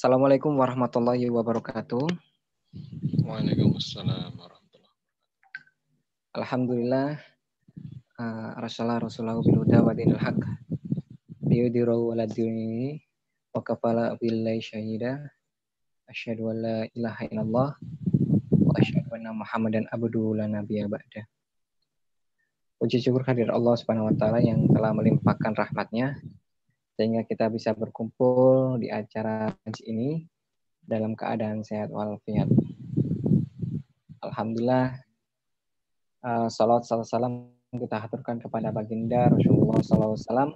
Assalamualaikum warahmatullahi wabarakatuh. Waalaikumsalam warahmatullahi wabarakatuh. Alhamdulillah, arsalah rasulahu bil huda wa dinil haq liyudhhirahu 'ala dini wa kafala billahi syahida. Asyhadu an la ilaha illallah wa asyhadu anna Muhammadan abduhu la nabiyya ba'da. Puji syukur hadir Allah Subhanahu wa taala yang telah melimpahkan rahmatnya sehingga kita bisa berkumpul di acara ini dalam keadaan sehat walafiat. Alhamdulillah, salawat salam kita haturkan kepada baginda Rasulullah SAW,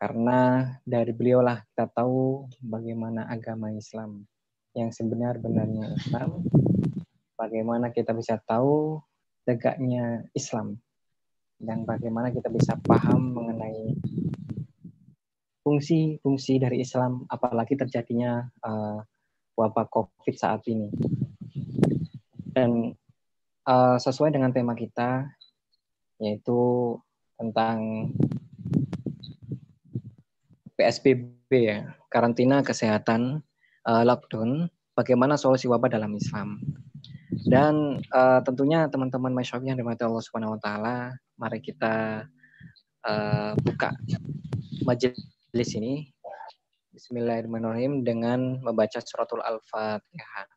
karena dari beliaulah kita tahu bagaimana agama Islam yang sebenar-benarnya Islam, bagaimana kita bisa tahu tegaknya Islam, dan bagaimana kita bisa paham mengenai fungsi-fungsi dari Islam, apalagi terjadinya wabah COVID saat ini. Dan sesuai dengan tema kita, yaitu tentang PSBB ya, karantina kesehatan, lockdown, bagaimana solusi wabah dalam Islam. Dan tentunya teman-teman masyarakat yang dirahmati Allah Subhanahu wa taala, mari kita buka majelis ini Bismillahirrahmanirrahim dengan membaca suratul Al-Fatihah.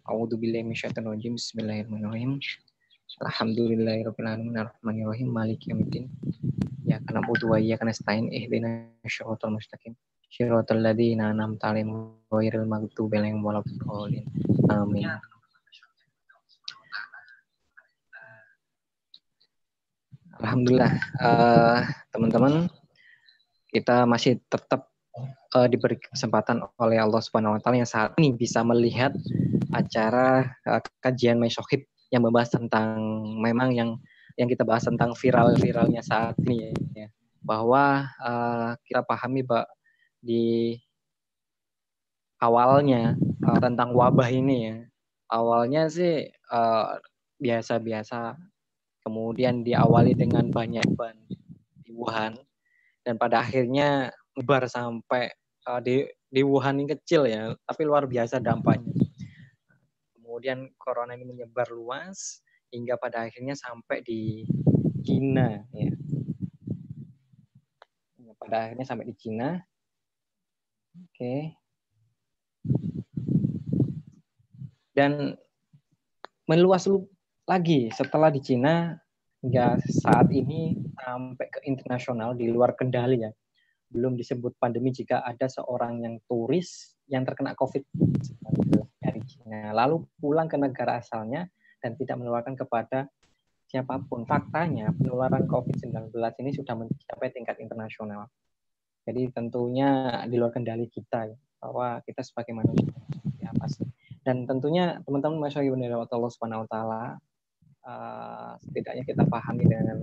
A'udzubillahi minasyaitonir rajim. Bismillahirrahmanirrahim. Alhamdulillahirabbil alamin arrahmanirrahim maliki yaumiddin. Ya kana budu wa iyyaka nasta'in ihdinas siratal mustaqim siratal ladzina an'amta 'alaihim ghairil maghdubi 'alaihim waladdallin. Amin. Alhamdulillah, teman-teman, kita masih tetap diberi kesempatan oleh Allah Subhanahu wa taala yang saat ini bisa melihat acara kajian Mesohib yang membahas tentang memang yang kita bahas tentang viral-viralnya saat ini ya. Bahwa kita pahami di awalnya tentang wabah ini ya. Awalnya sih biasa-biasa, kemudian diawali dengan banyak ban di Wuhan, dan pada akhirnya menyebar sampai di Wuhan yang kecil ya, tapi luar biasa dampaknya. Kemudian corona ini menyebar luas hingga pada akhirnya sampai di Cina ya. Pada akhirnya sampai di Cina. Oke. Dan meluas lagi setelah di Cina hingga saat ini sampai ke internasional di luar kendali ya. Belum disebut pandemi jika ada seorang yang turis yang terkena COVID-19 dari Cina, lalu pulang ke negara asalnya dan tidak menularkan kepada siapapun. Faktanya penularan COVID-19 ini sudah mencapai tingkat internasional. Jadi tentunya di luar kendali kita ya, bahwa kita sebagai manusia ya pasti. Dan tentunya teman-teman masyarakat yang dirahmati Allah Subhanahu wa taala, setidaknya kita pahami dengan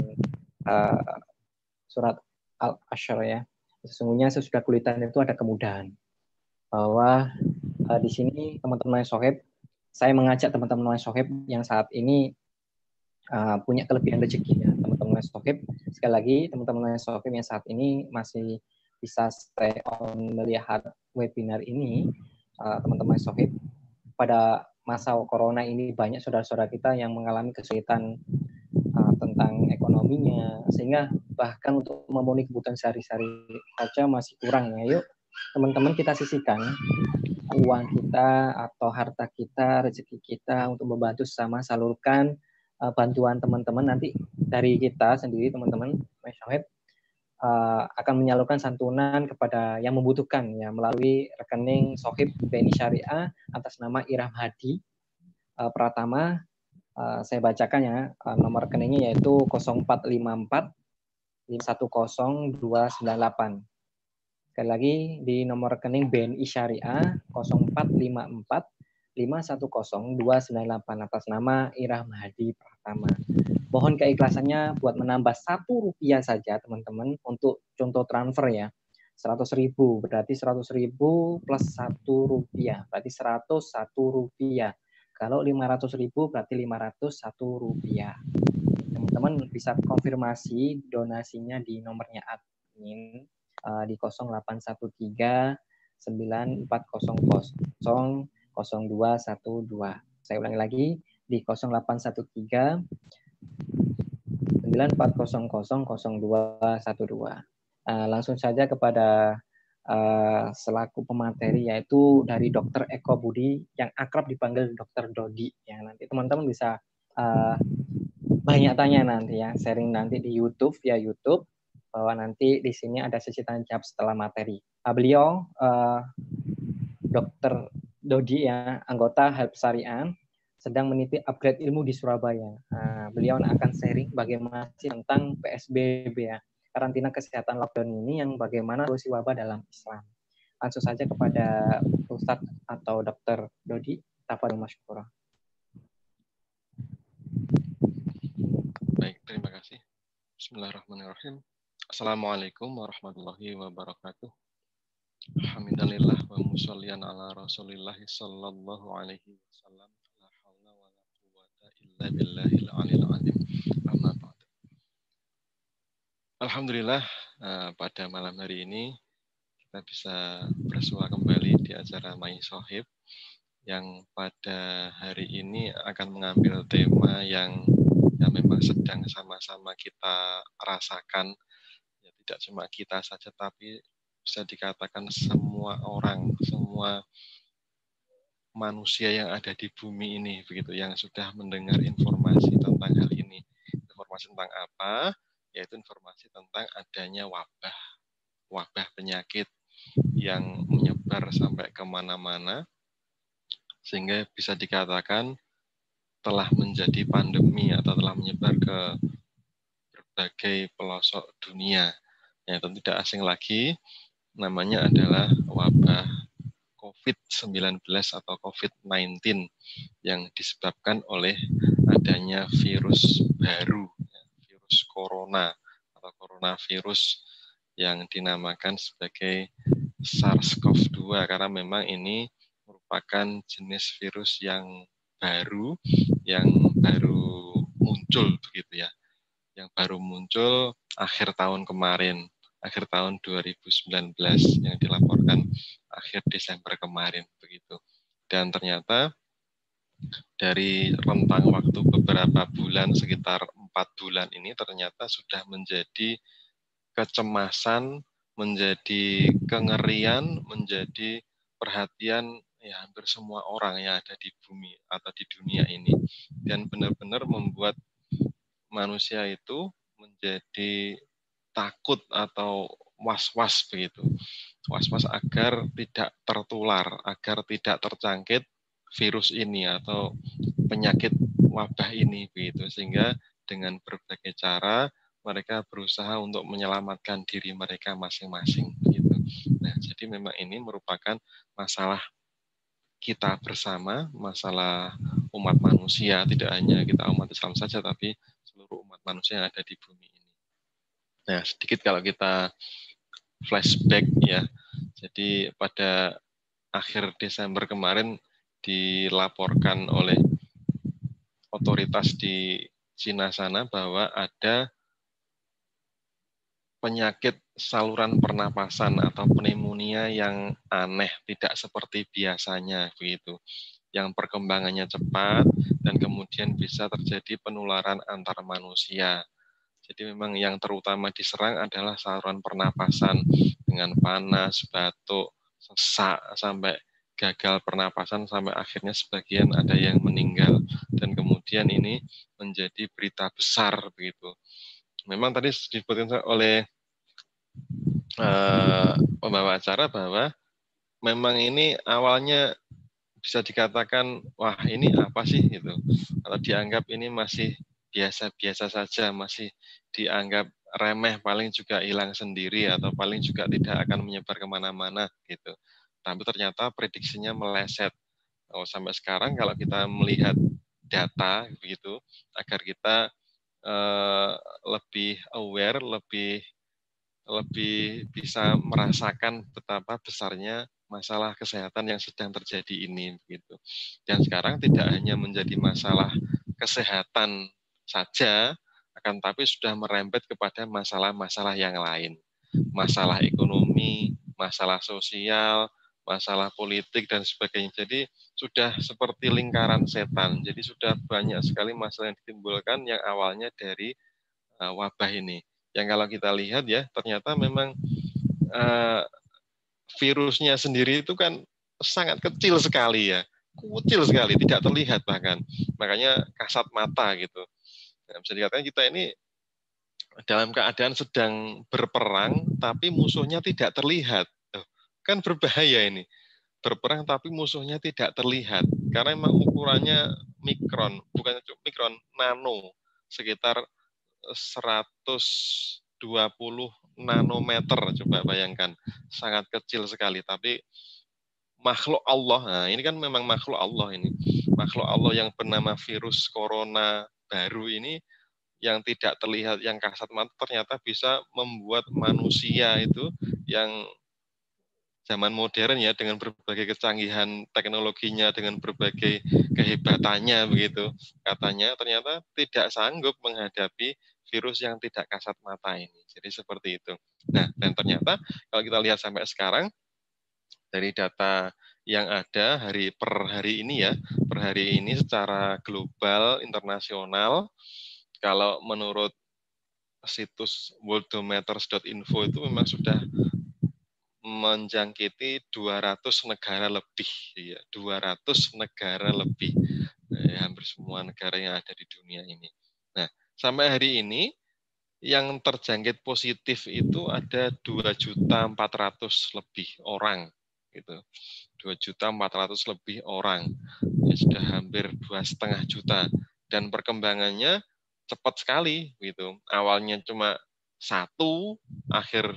surat Al-Ashr ya. Sesungguhnya sesudah kulitan itu ada kemudahan. Bahwa di sini teman-teman Sohib, saya mengajak teman-teman Sohib yang saat ini punya kelebihan rezeki ya. Teman-teman Sohib, sekali lagi teman-teman Sohib yang saat ini masih bisa stay on melihat webinar ini, teman-teman Sohib, pada masa corona ini banyak saudara-saudara kita yang mengalami kesulitan tentang ekonominya, sehingga bahkan untuk memenuhi kebutuhan sehari-hari saja masih kurang ya. Yuk teman-teman kita sisihkan uang kita atau harta kita, rezeki kita untuk membantu sama salurkan bantuan teman-teman. Nanti dari kita sendiri teman-teman Masyarakat akan menyalurkan santunan kepada yang membutuhkan ya melalui rekening Sohib BNI Syariah atas nama Irham Hadi Pratama. Saya bacakan ya, nomor rekeningnya yaitu 0454 510 298. Sekali lagi di nomor rekening BNI Syariah 0454 510 298 atas nama Irham Hadi Pratama. Mohon keikhlasannya buat menambah Rp1 saja teman-teman untuk contoh transfer ya. 100.000 berarti 100.000 plus Rp1 berarti Rp101. Kalau 500.000 berarti Rp501. Teman-teman bisa konfirmasi donasinya di nomornya admin di 0813 9400 0212. Saya ulangi lagi di 0813 9400 0212. Langsung saja kepada selaku pemateri, yaitu dari Dr. Eko Budi yang akrab dipanggil Dr. Dodi. Ya, nanti teman-teman bisa banyak tanya nanti ya, sharing nanti di YouTube, via YouTube, bahwa nanti di sini ada sesi tanya jawab setelah materi. Beliau Dr. Dodi ya, anggota Help Syariah, sedang meniti upgrade ilmu di Surabaya. Beliau akan sharing bagaimana sih tentang PSBB ya, karantina kesehatan lockdown ini, yang bagaimana solusi wabah dalam Islam. Langsung saja kepada Ustadz atau Dr. Dodi. Tafadhol masykurah. Baik, terima kasih. Bismillahirrahmanirrahim. Assalamualaikum warahmatullahi wabarakatuh. Alhamdulillah wa musallian ala Rasulillah sallallahu alaihi wasallam. La haula wa la quwwata illa billahil aliyil azim. Amma ba'd. Alhamdulillah, pada malam hari ini kita bisa bersua kembali di acara My Sohib yang pada hari ini akan mengambil tema yang memang sedang sama-sama kita rasakan. Ya, tidak cuma kita saja, tapi bisa dikatakan semua orang, semua manusia yang ada di bumi ini, begitu, yang sudah mendengar informasi tentang hal ini. Informasi tentang apa? Yaitu informasi tentang adanya wabah penyakit yang menyebar sampai kemana-mana, sehingga bisa dikatakan telah menjadi pandemi atau telah menyebar ke berbagai pelosok dunia. Ya, tentu tidak asing lagi, namanya adalah wabah COVID-19 atau COVID-19 yang disebabkan oleh adanya virus baru, virus corona atau coronavirus yang dinamakan sebagai SARS-CoV-2, karena memang ini merupakan jenis virus yang baru muncul, begitu ya, yang baru muncul akhir tahun kemarin, akhir tahun 2019, yang dilaporkan akhir Desember kemarin, begitu. Dan ternyata dari rentang waktu beberapa bulan, sekitar 4 bulan ini, ternyata sudah menjadi kecemasan, menjadi kengerian, menjadi perhatian ya hampir semua orang yang ada di bumi atau di dunia ini, dan benar-benar membuat manusia itu menjadi takut atau was-was, begitu. Was-was agar tidak tertular, agar tidak terjangkit virus ini atau penyakit wabah ini, begitu. Sehingga dengan berbagai cara mereka berusaha untuk menyelamatkan diri mereka masing-masing, begitu. Nah, jadi memang ini merupakan masalah kita bersama, masalah umat manusia, tidak hanya kita umat Islam saja, tapi seluruh umat manusia yang ada di bumi ini. Nah, sedikit kalau kita flashback ya, jadi pada akhir Desember kemarin dilaporkan oleh otoritas di Cina sana bahwa ada penyakit saluran pernapasan atau pneumonia yang aneh, tidak seperti biasanya, begitu, yang perkembangannya cepat dan kemudian bisa terjadi penularan antar manusia. Jadi memang yang terutama diserang adalah saluran pernapasan dengan panas, batuk, sesak, sampai gagal pernapasan, sampai akhirnya sebagian ada yang meninggal. Dan kemudian ini menjadi berita besar, begitu. Memang tadi disebutkan oleh pembawa acara bahwa memang ini awalnya bisa dikatakan, wah ini apa sih gitu, atau dianggap ini masih biasa-biasa saja, masih dianggap remeh, paling juga hilang sendiri atau paling juga tidak akan menyebar kemana-mana gitu. Tapi ternyata prediksinya meleset. Sampai sekarang kalau kita melihat data begitu, agar kita lebih aware, lebih bisa merasakan betapa besarnya masalah kesehatan yang sedang terjadi ini, begitu. Dan sekarang tidak hanya menjadi masalah kesehatan saja, akan tapi sudah merembet kepada masalah-masalah yang lain. masalah ekonomi, masalah sosial, masalah politik dan sebagainya. Jadi sudah seperti lingkaran setan. Jadi sudah banyak sekali masalah yang ditimbulkan yang awalnya dari wabah ini. Yang kalau kita lihat ya, ternyata memang virusnya sendiri itu kan sangat kecil sekali ya. Kecil sekali, tidak terlihat bahkan. Makanya kasat mata gitu. Nah, bisa dikatakan kita ini dalam keadaan sedang berperang, tapi musuhnya tidak terlihat. Kan berbahaya ini. Berperang tapi musuhnya tidak terlihat. Karena memang ukurannya mikron, bukan mikron, nano. Sekitar 120 nanometer, coba bayangkan. Sangat kecil sekali, tapi makhluk Allah. Nah, ini kan memang makhluk Allah ini. Makhluk Allah yang bernama virus corona baru ini yang tidak terlihat, yang kasat mata ternyata bisa membuat manusia itu yang zaman modern ya dengan berbagai kecanggihan teknologinya, dengan berbagai kehebatannya begitu. Katanya ternyata tidak sanggup menghadapi virus yang tidak kasat mata ini. Jadi seperti itu. Nah, dan ternyata kalau kita lihat sampai sekarang dari data yang ada per hari ini ya, per hari ini secara global internasional, kalau menurut situs worldometers.info itu memang sudah menjangkiti 200 negara lebih, ya, 200 negara lebih, hampir semua negara yang ada di dunia ini. Nah, sampai hari ini yang terjangkit positif itu ada 2.400.000 lebih orang, gitu. 2.400.000 lebih orang, ya, sudah hampir 2,5 juta, dan perkembangannya cepat sekali, gitu. Awalnya cuma 1 akhir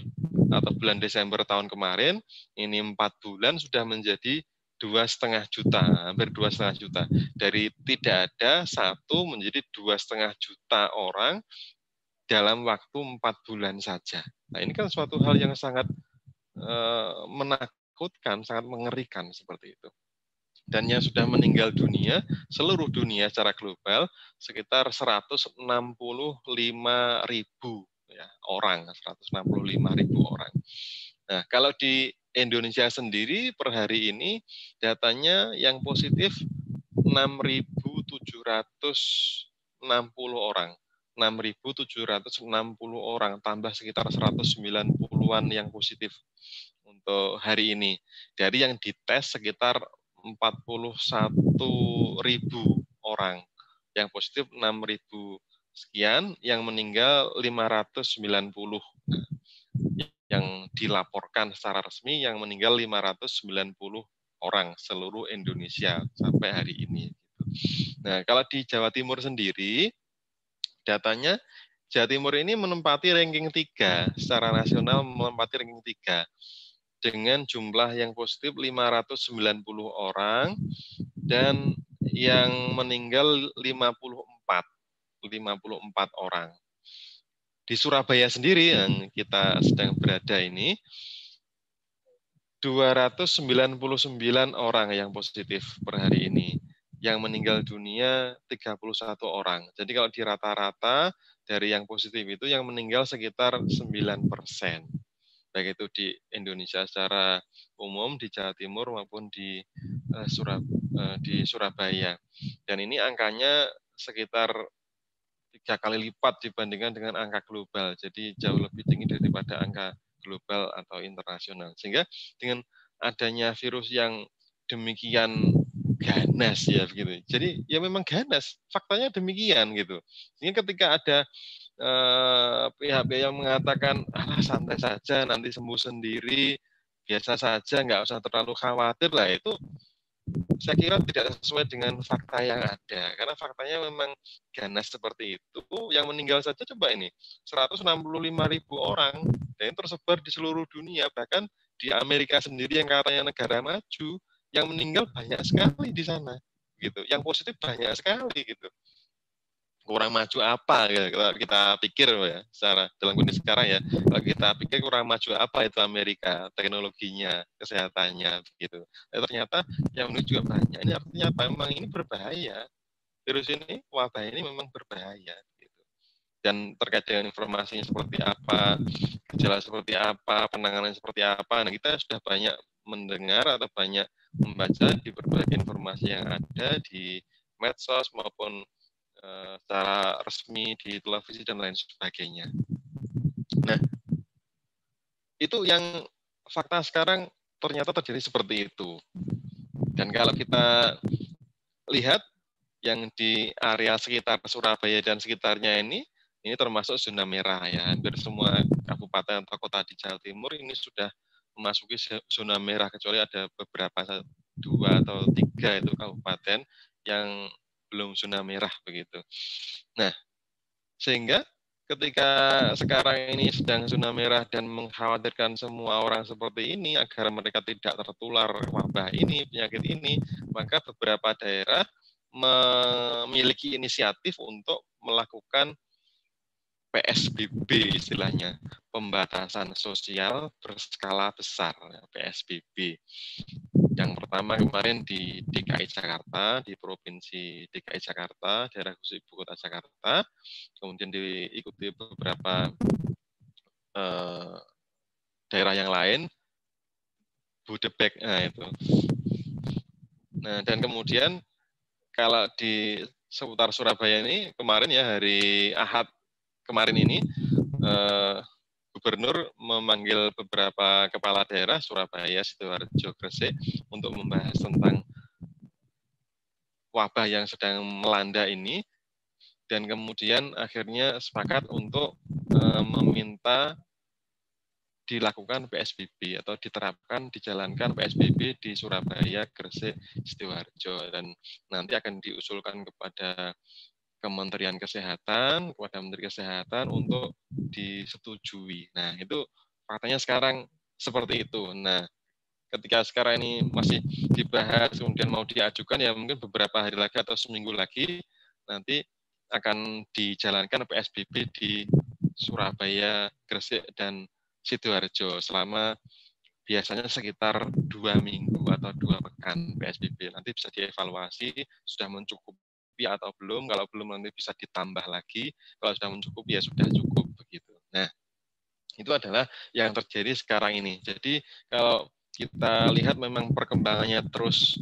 atau bulan Desember tahun kemarin, ini 4 bulan sudah menjadi 2,5 juta, hampir 2,5 juta. Dari tidak ada 1 menjadi 2,5 juta orang dalam waktu 4 bulan saja. Nah, ini kan suatu hal yang sangat menakutkan, sangat mengerikan seperti itu. Dan yang sudah meninggal dunia, seluruh dunia secara global, sekitar 165.000 ya, orang, 165.000 orang. Nah, kalau di Indonesia sendiri per hari ini datanya yang positif 6.760 orang. 6.760 orang, tambah sekitar 190-an yang positif untuk hari ini. Dari yang dites sekitar 41.000 orang. Yang positif 6.000 sekian, yang meninggal 590. Yang dilaporkan secara resmi yang meninggal 590 orang seluruh Indonesia sampai hari ini. Nah, kalau di Jawa Timur sendiri, datanya Jawa Timur ini menempati ranking 3, secara nasional menempati ranking 3 dengan jumlah yang positif 590 orang dan yang meninggal 54 orang. Di Surabaya sendiri yang kita sedang berada ini 299 orang yang positif per hari ini. Yang meninggal dunia 31 orang. Jadi kalau di rata-rata dari yang positif itu yang meninggal sekitar 9%. Baik itu di Indonesia secara umum, di Jawa Timur maupun di Surabaya. Dan ini angkanya sekitar 3 kali lipat dibandingkan dengan angka global. Jadi jauh lebih tinggi daripada angka global atau internasional. Sehingga dengan adanya virus yang demikian ganas ya begitu. Jadi ya memang ganas, faktanya demikian gitu. Sehingga ketika ada pihak-pihak yang mengatakan santai saja nanti sembuh sendiri, biasa saja, nggak usah terlalu khawatir lah, itu saya kira tidak sesuai dengan fakta yang ada. Karena faktanya memang ganas seperti itu. Yang meninggal saja coba ini 165.000 orang dan tersebar di seluruh dunia. Bahkan di Amerika sendiri yang katanya negara maju, yang meninggal banyak sekali di sana. Gitu. Yang positif banyak sekali gitu. Kurang maju apa ya, kalau kita pikir ya, secara dalam kondisi sekarang ya, kalau kita pikir kurang maju apa itu Amerika, teknologinya, kesehatannya begitu. Ternyata yang meninggal juga banyak. Ini artinya apa? Memang ini berbahaya. Virus ini, wabah ini memang berbahaya gitu. dan terkait dengan informasinya seperti apa, gejala seperti apa, penanganan seperti apa. Nah, kita sudah banyak mendengar atau banyak membaca di berbagai informasi yang ada di medsos maupun secara resmi di televisi dan lain sebagainya. Nah, itu yang fakta sekarang ternyata terjadi seperti itu. Dan kalau kita lihat yang di area sekitar Surabaya dan sekitarnya ini termasuk zona merah ya. Hampir semua kabupaten atau kota di Jawa Timur ini sudah memasuki zona merah, kecuali ada beberapa 2 atau 3 itu kabupaten yang belum zona merah begitu. Nah, sehingga ketika sekarang ini sedang zona merah dan mengkhawatirkan semua orang seperti ini agar mereka tidak tertular wabah ini, penyakit ini, maka beberapa daerah memiliki inisiatif untuk melakukan PSBB istilahnya, pembatasan sosial berskala besar, PSBB. Yang pertama kemarin di DKI Jakarta, di Provinsi DKI Jakarta, daerah khusus Ibu Kota Jakarta, kemudian diikuti beberapa daerah yang lain, Bodebek, nah itu. Nah, dan kemudian kalau di seputar Surabaya ini, kemarin ya hari Ahad kemarin ini, Gubernur memanggil beberapa kepala daerah Surabaya, Sidoarjo, Gresik untuk membahas tentang wabah yang sedang melanda ini, dan kemudian akhirnya sepakat untuk meminta dilakukan PSBB atau diterapkan, dijalankan PSBB di Surabaya, Gresik, Sidoarjo, dan nanti akan diusulkan kepada Kementerian Kesehatan, kepada Menteri Kesehatan untuk disetujui. Nah, itu faktanya sekarang seperti itu. Nah, ketika sekarang ini masih dibahas, kemudian mau diajukan, ya mungkin beberapa hari lagi atau seminggu lagi, nanti akan dijalankan PSBB di Surabaya, Gresik, dan Sidoarjo selama biasanya sekitar 2 minggu atau 2 pekan PSBB. Nanti bisa dievaluasi, sudah mencukupi atau belum. Kalau belum nanti bisa ditambah lagi. Kalau sudah mencukupi ya sudah cukup begitu. Nah, itu adalah yang terjadi sekarang ini. Jadi kalau kita lihat memang perkembangannya terus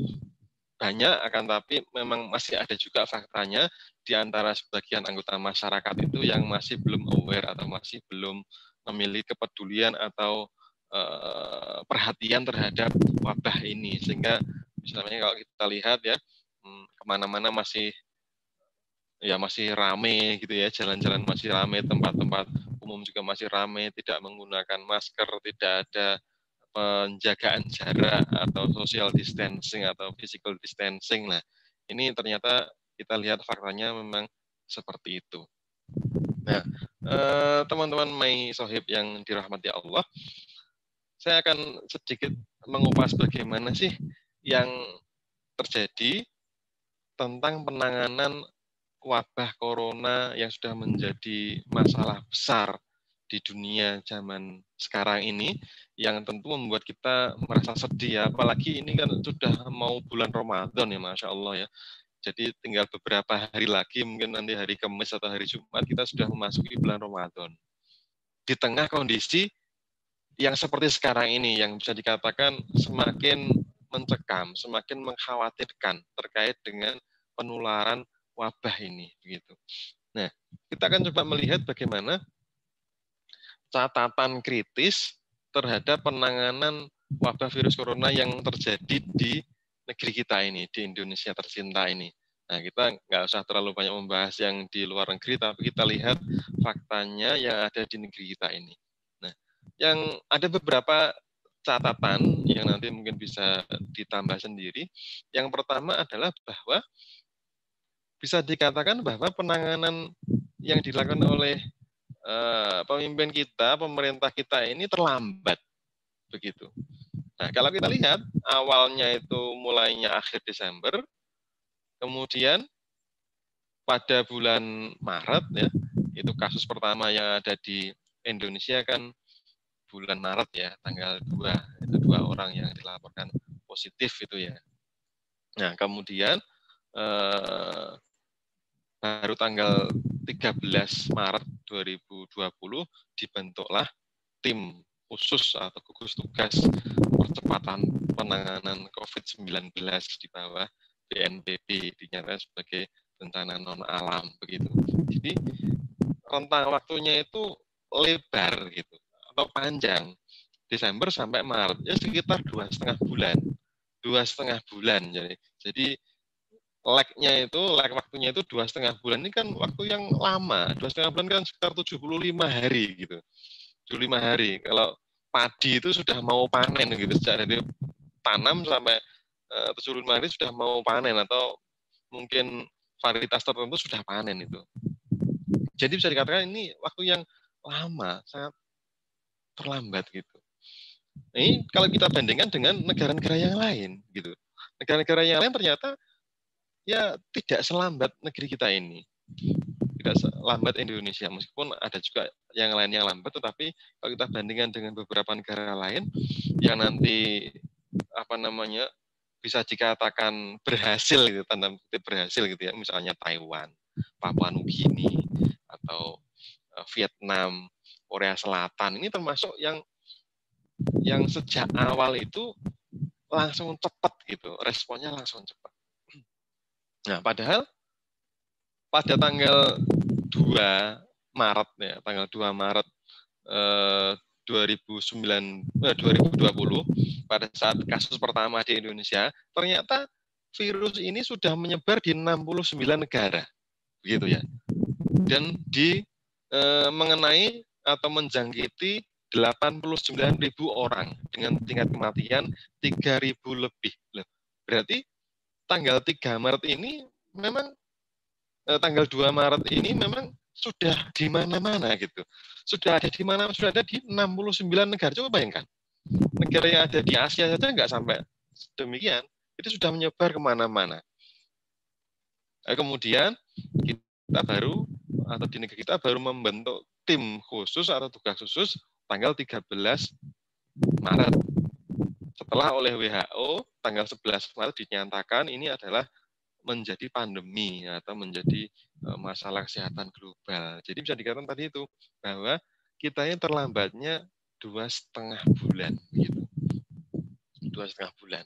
banyak, akan tapi memang masih ada juga faktanya di antara sebagian anggota masyarakat itu yang masih belum aware atau masih belum memiliki kepedulian atau perhatian terhadap wabah ini, sehingga misalnya kalau kita lihat ya kemana-mana masih rame gitu ya, jalan-jalan masih rame, tempat-tempat umum juga masih rame, tidak menggunakan masker, tidak ada penjagaan jarak atau social distancing atau physical distancing. Nah, ini ternyata kita lihat faktanya memang seperti itu. Nah, teman-teman Mai Sohib yang dirahmati Allah, saya akan sedikit mengupas bagaimana sih yang terjadi tentang penanganan wabah corona yang sudah menjadi masalah besar di dunia zaman sekarang ini, yang tentu membuat kita merasa sedih ya, apalagi ini kan sudah mau bulan Ramadan ya, Masya Allah ya. Jadi tinggal beberapa hari lagi, mungkin nanti hari Kamis atau hari Jumat, kita sudah memasuki bulan Ramadan. Di tengah kondisi yang seperti sekarang ini, yang bisa dikatakan semakin mencekam, semakin mengkhawatirkan terkait dengan penularan wabah ini, begitu. Nah, kita akan coba melihat bagaimana catatan kritis terhadap penanganan wabah virus corona yang terjadi di negeri kita ini, di Indonesia tercinta ini. Nah, kita nggak usah terlalu banyak membahas yang di luar negeri, tapi kita lihat faktanya yang ada di negeri kita ini. Nah, yang ada beberapa catatan yang nanti mungkin bisa ditambah sendiri. Yang pertama adalah bahwa bisa dikatakan bahwa penanganan yang dilakukan oleh pemimpin kita, pemerintah kita ini terlambat, begitu. Nah, kalau kita lihat awalnya itu mulainya akhir Desember, kemudian pada bulan Maret ya, itu kasus pertama yang ada di Indonesia kan bulan Maret ya, tanggal 2, itu 2 orang yang dilaporkan positif itu ya. Nah, kemudian baru tanggal 13 Maret 2020 dibentuklah tim khusus atau gugus tugas percepatan penanganan COVID-19 di bawah BNPB, dinyatakan sebagai bencana non alam begitu. Jadi rentang waktunya itu lebar gitu atau panjang, Desember sampai Maret ya sekitar 2,5 bulan. 2,5 bulan. Jadi lag waktunya itu 2,5 bulan. Ini kan waktu yang lama. 2,5 bulan kan sekitar 75 hari gitu. 75 hari. Kalau padi itu sudah mau panen gitu, sejak dari tanam sampai 75 hari sudah mau panen, atau mungkin varietas tertentu sudah panen itu. Jadi bisa dikatakan ini waktu yang lama, sangat terlambat gitu. Ini kalau kita bandingkan dengan negara-negara yang lain gitu. Negara-negara yang lain ternyata ya tidak selambat negeri kita ini, tidak selambat Indonesia, meskipun ada juga yang lain yang lambat, tetapi kalau kita bandingkan dengan beberapa negara lain yang nanti bisa dikatakan berhasil gitu, tanda kutip berhasil gitu ya, misalnya Taiwan, Papua Nugini, atau Vietnam, Korea Selatan, ini termasuk yang sejak awal itu langsung cepat gitu, responnya langsung cepat. Nah, padahal pada tanggal 2 Maret ya, tanggal 2 Maret 2020 pada saat kasus pertama di Indonesia, ternyata virus ini sudah menyebar di 69 negara, begitu ya. Dan mengenai atau menjangkiti 89.000 orang dengan tingkat kematian 3.000 lebih. Berarti tanggal 3 Maret ini memang tanggal 2 Maret ini memang sudah di mana-mana gitu. Sudah ada di mana, sudah ada di 69 negara. Coba bayangkan. Negara yang ada di Asia saja nggak sampai demikian. Itu sudah menyebar kemana-mana. Kemudian kita baru, atau di negeri kita baru membentuk tim khusus atau tugas khusus tanggal 13 Maret. Setelah oleh WHO tanggal 11 Maret dinyatakan ini adalah menjadi pandemi atau menjadi masalah kesehatan global. Jadi bisa dikatakan tadi itu bahwa kita ini terlambatnya 2,5 bulan, gitu. 2,5 bulan.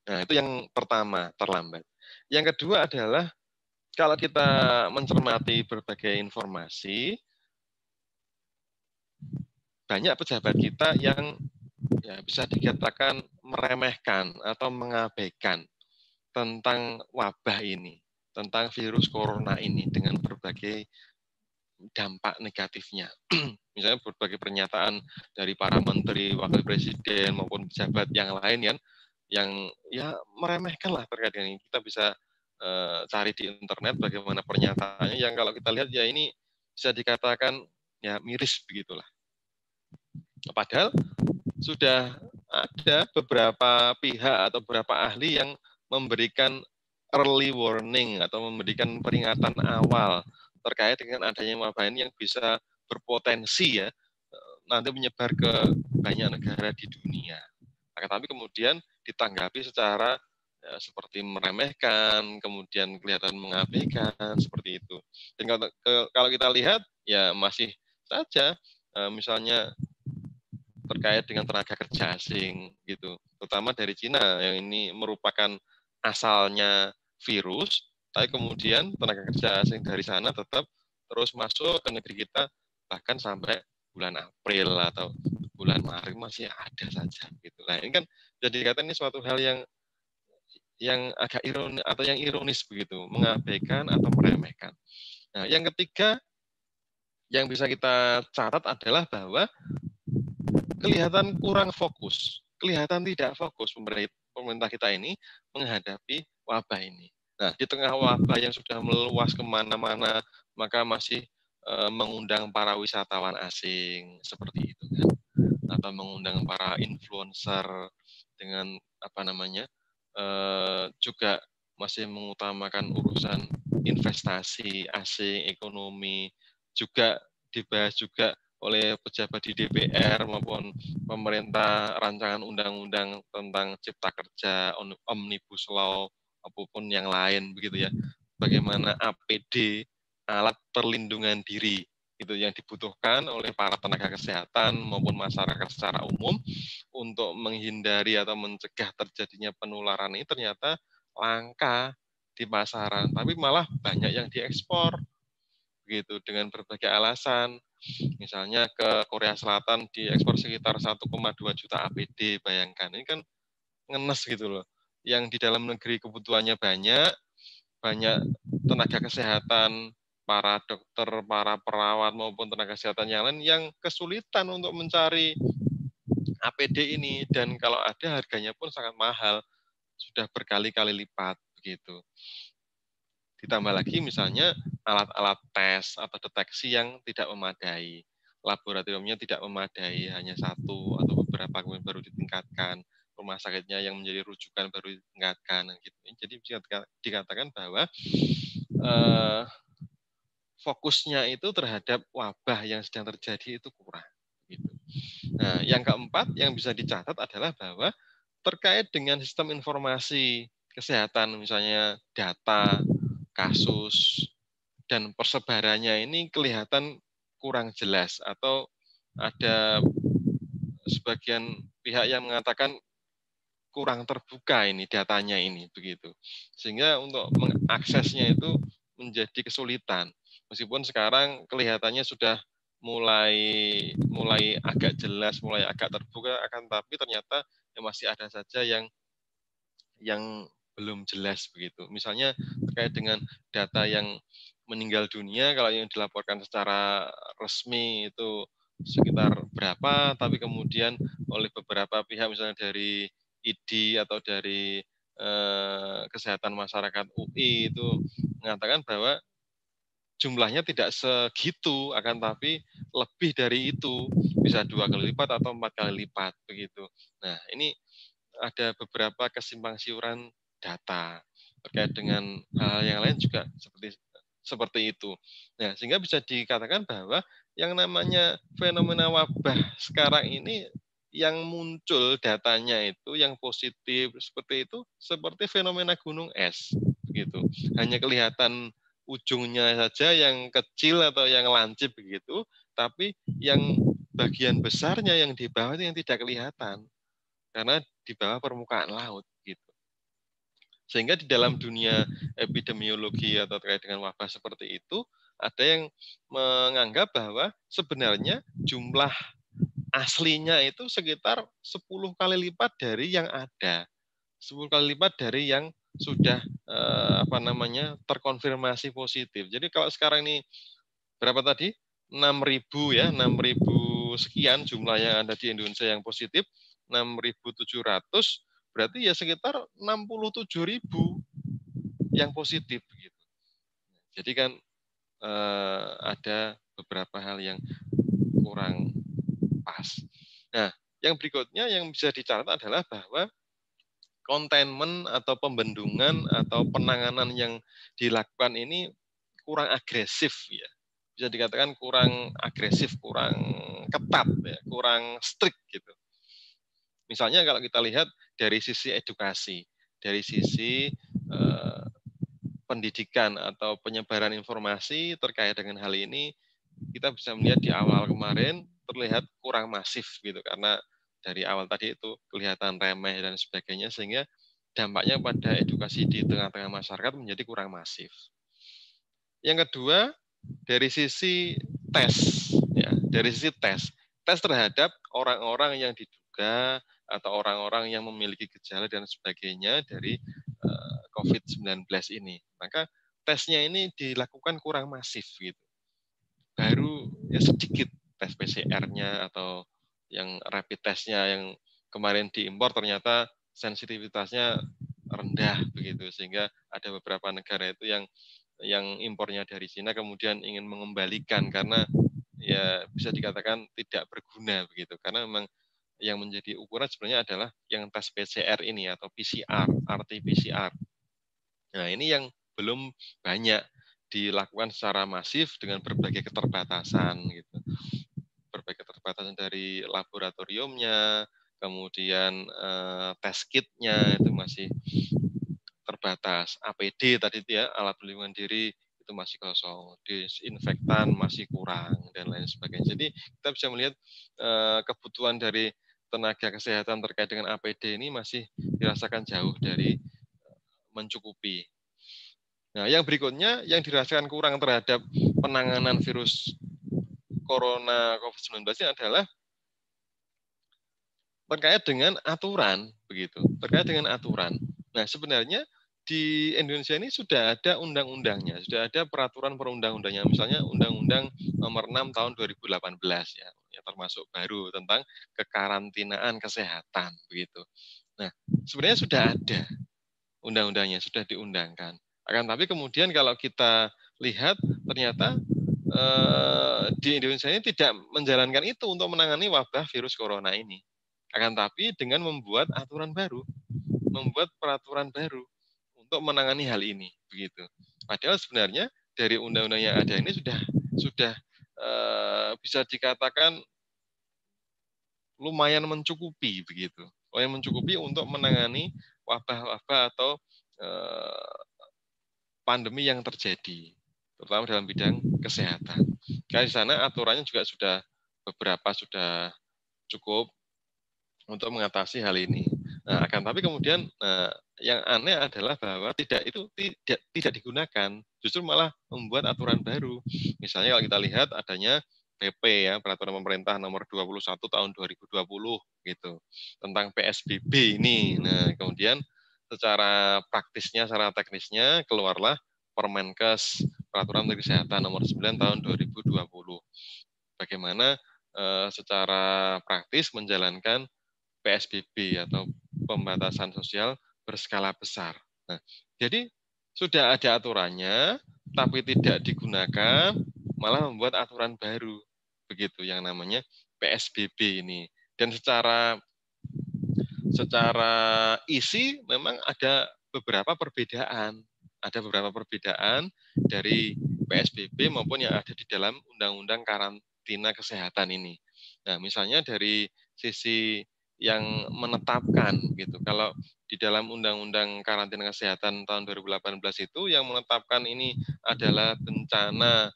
Nah, itu yang pertama, terlambat. Yang kedua adalah kalau kita mencermati berbagai informasi, banyak pejabat kita yang ya bisa dikatakan meremehkan atau mengabaikan tentang wabah ini, tentang virus corona ini dengan berbagai dampak negatifnya. Misalnya berbagai pernyataan dari para menteri, wakil presiden maupun pejabat yang lain yang ya meremehkan lah terkait dengan ini. Kita bisa cari di internet bagaimana pernyataannya yang kalau kita lihat ya ini bisa dikatakan ya miris begitulah. Padahal sudah ada beberapa pihak atau beberapa ahli yang memberikan early warning atau memberikan peringatan awal terkait dengan adanya wabah ini yang bisa berpotensi ya nanti menyebar ke banyak negara di dunia. Tetapi kemudian ditanggapi secara ya, seperti meremehkan, kemudian kelihatan mengabaikan seperti itu. Dan kalau kita lihat ya masih saja misalnya terkait dengan tenaga kerja asing gitu, terutama dari Cina yang ini merupakan asalnya virus, tapi kemudian tenaga kerja asing dari sana tetap terus masuk ke negeri kita bahkan sampai bulan April atau bulan Maret masih ada saja gitu. Nah, ini kan jadi dikatakan ini suatu hal yang agak ironis atau yang ironis begitu, mengabaikan atau meremehkan. Nah, yang ketiga yang bisa kita catat adalah bahwa kelihatan kurang fokus, kelihatan tidak fokus pemerintah kita ini menghadapi wabah ini. Nah, di tengah wabah yang sudah meluas kemana-mana, maka masih mengundang para wisatawan asing seperti itu kan, atau mengundang para influencer dengan juga masih mengutamakan urusan investasi asing, ekonomi, juga dibahas juga oleh pejabat di DPR maupun pemerintah rancangan undang-undang tentang cipta kerja, omnibus law, apapun yang lain begitu ya. Bagaimana APD, alat perlindungan diri itu yang dibutuhkan oleh para tenaga kesehatan maupun masyarakat secara umum untuk menghindari atau mencegah terjadinya penularan ini ternyata langka di pasaran, tapi malah banyak yang diekspor begitu dengan berbagai alasan. Misalnya ke Korea Selatan diekspor sekitar 1,2 juta APD, bayangkan ini kan ngenes gitu loh. Yang di dalam negeri kebutuhannya banyak tenaga kesehatan, para dokter, para perawat maupun tenaga kesehatan yang lain yang kesulitan untuk mencari APD ini, dan kalau ada harganya pun sangat mahal, sudah berkali-kali lipat begitu. Ditambah lagi misalnya alat-alat tes atau deteksi yang tidak memadai, laboratoriumnya tidak memadai, hanya satu atau beberapa kemudian baru ditingkatkan, rumah sakitnya yang menjadi rujukan baru ditingkatkan gitu. Jadi bisa dikatakan bahwa fokusnya itu terhadap wabah yang sedang terjadi itu kurang. Gitu. Nah, yang keempat yang bisa dicatat adalah bahwa terkait dengan sistem informasi kesehatan, misalnya data, kasus, dan persebarannya ini kelihatan kurang jelas, atau ada sebagian pihak yang mengatakan kurang terbuka ini datanya ini begitu, sehingga untuk mengaksesnya itu menjadi kesulitan. Meskipun sekarang kelihatannya sudah mulai agak jelas, mulai agak terbuka, akan tapi ternyata masih ada saja yang belum jelas begitu. Misalnya terkait dengan data yang meninggal dunia, kalau yang dilaporkan secara resmi itu sekitar berapa, tapi kemudian oleh beberapa pihak misalnya dari ID atau dari kesehatan masyarakat UI itu mengatakan bahwa jumlahnya tidak segitu, akan tapi lebih dari itu, bisa 2 kali lipat atau 4 kali lipat begitu. Nah, ini ada beberapa kesimpang siuran data terkait dengan hal yang lain juga seperti itu. Nah, sehingga bisa dikatakan bahwa yang namanya fenomena wabah sekarang ini yang muncul datanya itu yang positif seperti itu seperti fenomena gunung es begitu. Hanya kelihatan ujungnya saja yang kecil atau yang lancip begitu, tapi yang bagian besarnya yang di bawah itu yang tidak kelihatan karena di bawah permukaan laut gitu. Sehingga di dalam dunia epidemiologi atau terkait dengan wabah seperti itu, ada yang menganggap bahwa sebenarnya jumlah aslinya itu sekitar 10 kali lipat dari yang ada. 10 kali lipat dari yang sudah terkonfirmasi positif. Jadi kalau sekarang ini berapa tadi? 6.000 ya, 6.000 sekian jumlah yang ada di Indonesia yang positif, 6.700, berarti ya sekitar 67.000 yang positif gitu. Jadi kan ada beberapa hal yang kurang pas. Nah, yang berikutnya yang bisa dicatat adalah bahwa containment atau pembendungan atau penanganan yang dilakukan ini kurang agresif ya. Bisa dikatakan kurang agresif, kurang ketat ya, kurang strict gitu. Misalnya kalau kita lihat dari sisi edukasi, dari sisi pendidikan atau penyebaran informasi terkait dengan hal ini, kita bisa melihat di awal kemarin terlihat kurang masif gitu, karena dari awal tadi itu kelihatan remeh dan sebagainya, sehingga dampaknya pada edukasi di tengah-tengah masyarakat menjadi kurang masif. Yang kedua, dari sisi tes, ya, dari sisi tes terhadap orang-orang yang diduga atau orang-orang yang memiliki gejala dan sebagainya dari COVID-19 ini. Maka tesnya ini dilakukan kurang masif gitu. Baru ya sedikit tes PCR-nya atau yang rapid testnya yang kemarin diimpor ternyata sensitivitasnya rendah begitu, sehingga ada beberapa negara itu yang impornya dari Cina kemudian ingin mengembalikan karena ya bisa dikatakan tidak berguna begitu, karena memang yang menjadi ukuran sebenarnya adalah yang tes PCR ini atau PCR, RT-PCR. Nah, ini yang belum banyak dilakukan secara masif dengan berbagai keterbatasan gitu. Berbagai keterbatasan dari laboratoriumnya, kemudian tes kitnya itu masih terbatas. APD tadi itu ya, alat pelindungan diri itu masih kosong, disinfektan masih kurang dan lain sebagainya. Jadi kita bisa melihat kebutuhan dari tenaga kesehatan terkait dengan APD ini masih dirasakan jauh dari mencukupi. Nah, yang berikutnya yang dirasakan kurang terhadap penanganan virus corona COVID-19 ini adalah terkait dengan aturan, begitu. Terkait dengan aturan. Nah, sebenarnya di Indonesia ini sudah ada undang-undangnya, sudah ada peraturan perundang-undangnya, misalnya Undang-Undang Nomor 6 Tahun 2018 ya, yang termasuk baru tentang kekarantinaan kesehatan, begitu. Nah, sebenarnya sudah ada undang-undangnya, sudah diundangkan. Akan tapi kemudian kalau kita lihat ternyata di Indonesia ini tidak menjalankan itu untuk menangani wabah virus corona ini. Akan tapi dengan membuat aturan baru, membuat peraturan baru untuk menangani hal ini, begitu. Padahal sebenarnya dari undang-undang yang ada ini sudah bisa dikatakan lumayan mencukupi, begitu. Lumayan mencukupi untuk menangani wabah-wabah atau pandemi yang terjadi, terutama dalam bidang kesehatan. Karena di sana aturannya juga beberapa sudah cukup untuk mengatasi hal ini. Nah, akan tapi kemudian yang aneh adalah bahwa tidak digunakan, justru malah membuat aturan baru. Misalnya kalau kita lihat adanya PP ya, Peraturan Pemerintah Nomor 21 Tahun 2020 gitu tentang PSBB ini. Nah, kemudian secara praktisnya, secara teknisnya keluarlah Permenkes Peraturan Menteri Kesehatan Nomor 9 Tahun 2020. Bagaimana secara praktis menjalankan PSBB atau pembatasan sosial berskala besar. Nah, jadi sudah ada aturannya, tapi tidak digunakan, malah membuat aturan baru, begitu yang namanya PSBB ini. Dan secara isi memang ada beberapa perbedaan dari PSBB maupun yang ada di dalam Undang-Undang Karantina Kesehatan ini. Nah, misalnya dari sisi yang menetapkan gitu. Kalau di dalam Undang-Undang Karantina Kesehatan tahun 2018 itu yang menetapkan ini adalah bencana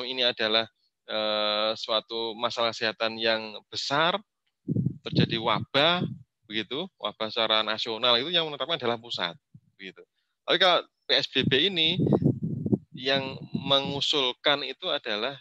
ini adalah suatu masalah kesehatan yang besar, terjadi wabah begitu, wabah secara nasional, itu yang menetapkan adalah pusat begitu. Tapi kalau PSBB ini yang mengusulkan itu adalah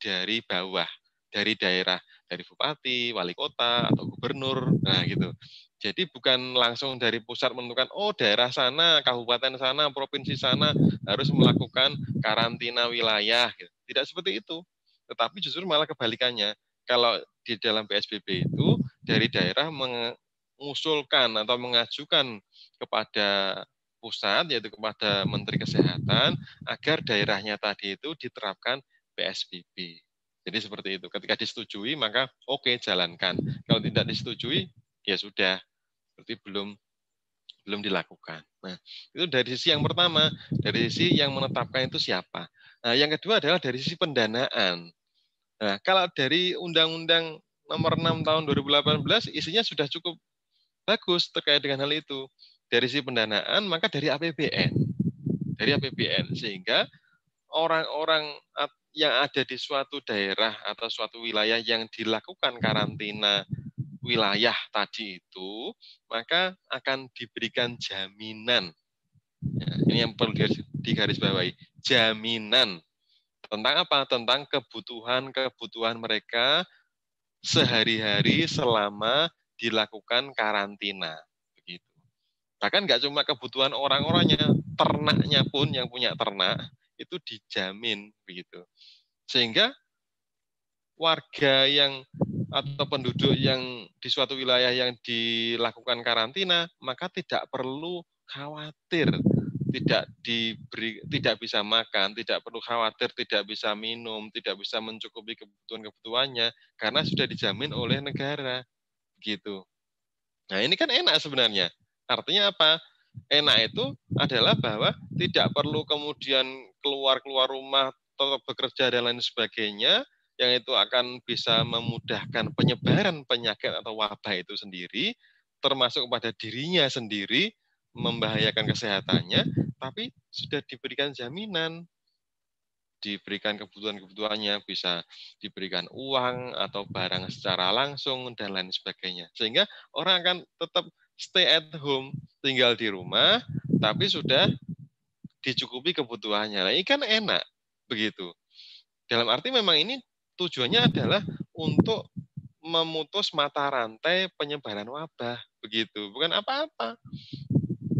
dari bawah, dari daerah, dari bupati, wali kota, atau gubernur, nah gitu. Jadi bukan langsung dari pusat menentukan, oh daerah sana, kabupaten sana, provinsi sana harus melakukan karantina wilayah. Gitu. Tidak seperti itu. Tetapi justru malah kebalikannya. Kalau di dalam PSBB itu, dari daerah mengusulkan atau mengajukan kepada pusat, yaitu kepada Menteri Kesehatan, agar daerahnya tadi itu diterapkan PSBB. Jadi seperti itu. Ketika disetujui, maka oke, jalankan. Kalau tidak disetujui, ya sudah. Berarti belum dilakukan. Nah, itu dari sisi yang pertama. Dari sisi yang menetapkan itu siapa. Nah, yang kedua adalah dari sisi pendanaan. Nah, kalau dari Undang-Undang Nomor 6 Tahun 2018, isinya sudah cukup bagus terkait dengan hal itu. Dari sisi pendanaan, maka dari APBN. Dari APBN. Sehingga orang-orang yang ada di suatu daerah atau suatu wilayah yang dilakukan karantina wilayah tadi itu, maka akan diberikan jaminan. Ya, ini yang perlu digarisbawahi. Jaminan. Tentang apa? Tentang kebutuhan mereka sehari-hari selama dilakukan karantina. Begitu. Bahkan nggak cuma kebutuhan orang-orangnya, ternaknya pun yang punya ternak, itu dijamin. Begitu. Sehingga warga atau penduduk yang di suatu wilayah yang dilakukan karantina, maka tidak perlu khawatir tidak bisa makan, tidak perlu khawatir tidak bisa minum, tidak bisa mencukupi kebutuhannya karena sudah dijamin oleh negara, gitu. Nah, ini kan enak sebenarnya. Artinya apa? Enak itu adalah bahwa tidak perlu kemudian keluar rumah atau bekerja dan lain sebagainya, yang itu akan bisa memudahkan penyebaran penyakit atau wabah itu sendiri, termasuk kepada dirinya sendiri, membahayakan kesehatannya, tapi sudah diberikan jaminan, diberikan kebutuhan-kebutuhannya, bisa diberikan uang atau barang secara langsung, dan lain sebagainya. Sehingga orang akan tetap stay at home, tinggal di rumah, tapi sudah dicukupi kebutuhannya. Nah, ini kan enak, begitu. Dalam arti memang ini tujuannya adalah untuk memutus mata rantai penyebaran wabah, begitu. Bukan apa-apa,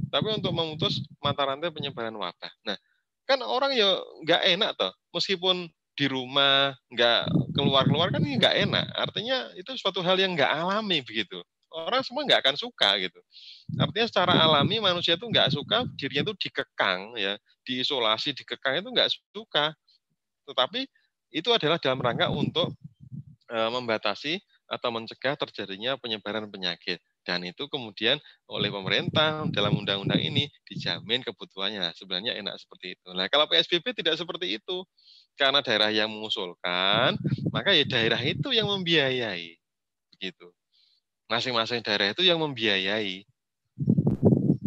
tapi untuk memutus mata rantai penyebaran wabah. Nah, kan orang ya nggak enak toh, meskipun di rumah nggak keluar-keluar kan nggak enak. Artinya itu suatu hal yang nggak alami, begitu. Orang semua nggak akan suka gitu. Artinya secara alami manusia itu nggak suka dirinya itu dikekang, ya, diisolasi, dikekang itu nggak suka. Tetapi itu adalah dalam rangka untuk membatasi atau mencegah terjadinya penyebaran penyakit. Dan itu kemudian oleh pemerintah dalam undang-undang ini dijamin kebutuhannya. Sebenarnya enak seperti itu. Nah, kalau PSBB tidak seperti itu. Karena daerah yang mengusulkan, maka ya daerah itu yang membiayai. Begitu. Masing-masing daerah itu yang membiayai.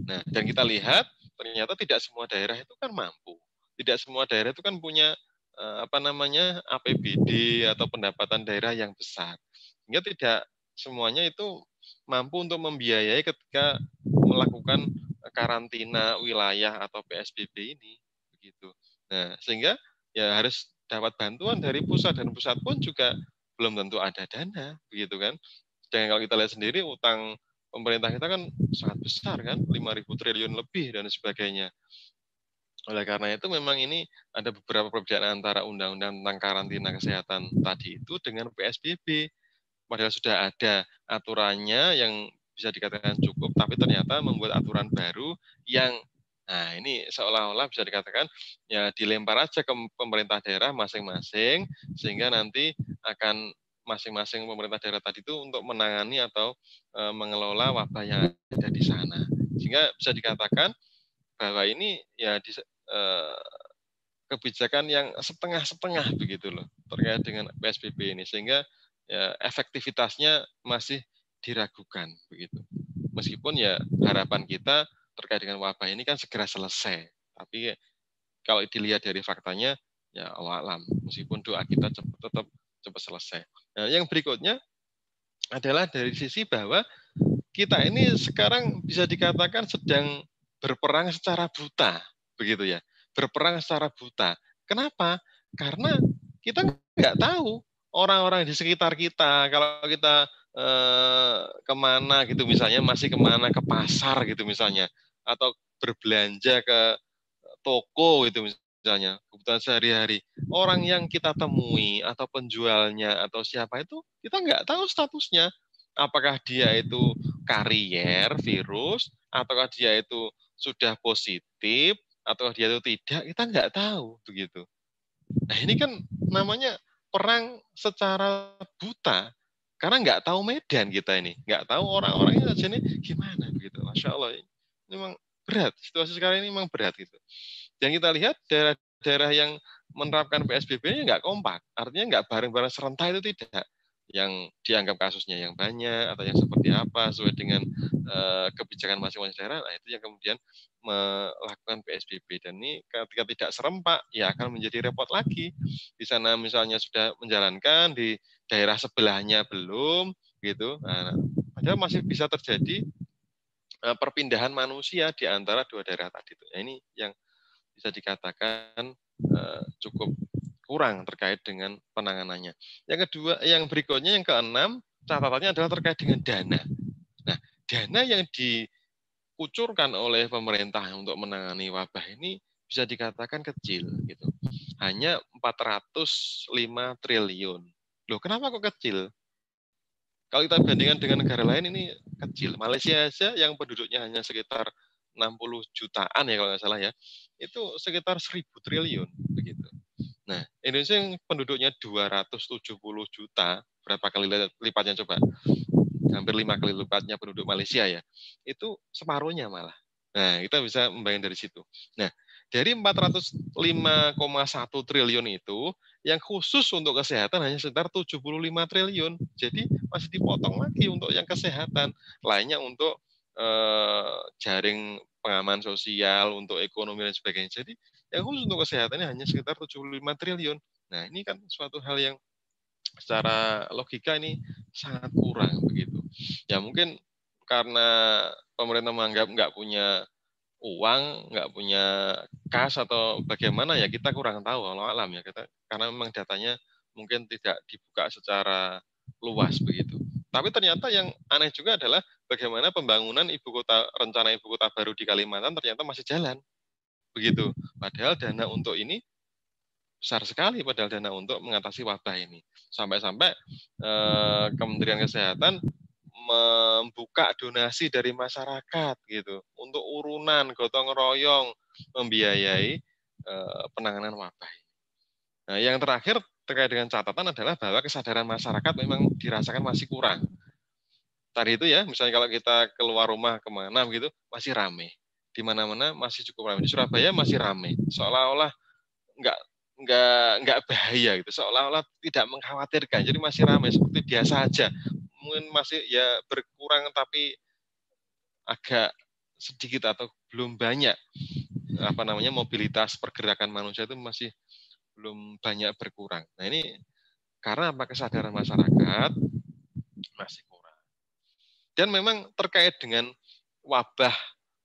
Nah, dan kita lihat ternyata tidak semua daerah itu kan mampu. Tidak semua daerah itu kan punya APBD atau pendapatan daerah yang besar. Sehingga tidak semuanya itu mampu untuk membiayai ketika melakukan karantina wilayah atau PSBB ini, begitu. Nah, sehingga ya harus dapat bantuan dari pusat, dan pusat pun juga belum tentu ada dana, begitu kan. Dan kalau kita lihat sendiri utang pemerintah kita kan sangat besar kan, 5.000 triliun lebih dan sebagainya. Oleh karena itu memang ini ada beberapa perbedaan antara undang-undang tentang karantina kesehatan tadi itu dengan PSBB. Padahal sudah ada aturannya yang bisa dikatakan cukup, tapi ternyata membuat aturan baru yang, nah ini seolah-olah bisa dikatakan ya dilempar aja ke pemerintah daerah masing-masing, sehingga nanti akan masing-masing pemerintah daerah tadi itu untuk menangani atau mengelola wabah yang ada di sana. Sehingga bisa dikatakan bahwa ini ya kebijakan yang setengah-setengah begitu loh terkait dengan PSBB ini, sehingga ya, efektivitasnya masih diragukan begitu. Meskipun ya harapan kita terkait dengan wabah ini kan segera selesai, tapi kalau dilihat dari faktanya ya Allah alam, meskipun doa kita tetap cepat selesai. Nah, yang berikutnya adalah dari sisi bahwa kita ini sekarang bisa dikatakan sedang berperang secara buta, begitu ya. Berperang secara buta. Kenapa? Karena kita nggak tahu orang-orang di sekitar kita. Kalau kita kemana gitu misalnya, masih kemana, ke pasar gitu misalnya, atau berbelanja ke toko gitu misalnya, kebutuhan sehari-hari. Orang yang kita temui atau penjualnya atau siapa itu, kita nggak tahu statusnya. Apakah dia itu karier virus, ataukah dia itu sudah positif, atau dia itu tidak, kita nggak tahu begitu. Nah ini kan namanya perang secara buta, karena nggak tahu medan kita ini, nggak tahu orang-orangnya aja ini gimana begitu. Masya Allah, ini memang berat, situasi sekarang ini memang berat gitu. Dan kita lihat daerah-daerah yang menerapkan PSBB-nya nggak kompak, artinya nggak bareng-bareng serentak itu tidak. Yang dianggap kasusnya yang banyak atau yang seperti apa sesuai dengan kebijakan masing-masing daerah, nah itu yang kemudian melakukan PSBB. Dan ini ketika tidak serempak, ya akan menjadi repot lagi. Di sana misalnya sudah menjalankan, di daerah sebelahnya belum, gitu. Nah, padahal masih bisa terjadi perpindahan manusia di antara dua daerah tadi. Nah, ini yang bisa dikatakan cukup kurang terkait dengan penanganannya. Yang kedua, yang berikutnya, yang keenam, catatannya adalah terkait dengan dana. Nah, dana yang dikucurkan oleh pemerintah untuk menangani wabah ini bisa dikatakan kecil, gitu. Hanya 405 triliun. Loh, kenapa kok kecil? Kalau kita bandingkan dengan negara lain ini kecil. Malaysia aja yang penduduknya hanya sekitar 60 jutaan ya kalau nggak salah ya, itu sekitar 1.000 triliun begitu. Nah, Indonesia yang penduduknya 270 juta, berapa kali lipatnya coba? Hampir 5 kali lipatnya penduduk Malaysia ya. Itu separuhnya malah. Nah, kita bisa membayangkan dari situ. Nah, dari 405,1 triliun itu, yang khusus untuk kesehatan hanya sekitar 75 triliun. Jadi masih dipotong lagi untuk yang kesehatan. Lainnya untuk jaring pengaman sosial, untuk ekonomi dan sebagainya. Jadi yang khusus untuk kesehatannya hanya sekitar 75 triliun. Nah, ini kan suatu hal yang secara logika ini sangat kurang begitu. Ya mungkin karena pemerintah menganggap nggak punya uang, nggak punya kas atau bagaimana, ya kita kurang tahu kalau alam ya kita, karena memang datanya mungkin tidak dibuka secara luas begitu. Tapi ternyata yang aneh juga adalah bagaimana pembangunan rencana ibu kota baru di Kalimantan ternyata masih jalan begitu. Padahal dana untuk ini besar sekali, padahal dana untuk mengatasi wabah ini. Sampai-sampai Kementerian Kesehatan membuka donasi dari masyarakat gitu untuk urunan gotong royong membiayai penanganan wabah. Nah, yang terakhir terkait dengan catatan adalah bahwa kesadaran masyarakat memang dirasakan masih kurang. Tadi itu ya, misalnya kalau kita keluar rumah kemana begitu masih ramai, di mana-mana masih cukup ramai. Di Surabaya masih ramai, seolah-olah nggak bahaya gitu, seolah-olah tidak mengkhawatirkan, jadi masih ramai seperti biasa aja. Mungkin masih ya berkurang tapi agak sedikit atau belum banyak mobilitas pergerakan manusia itu masih belum banyak berkurang. Nah ini karena apa, kesadaran masyarakat masih kurang. Dan memang terkait dengan wabah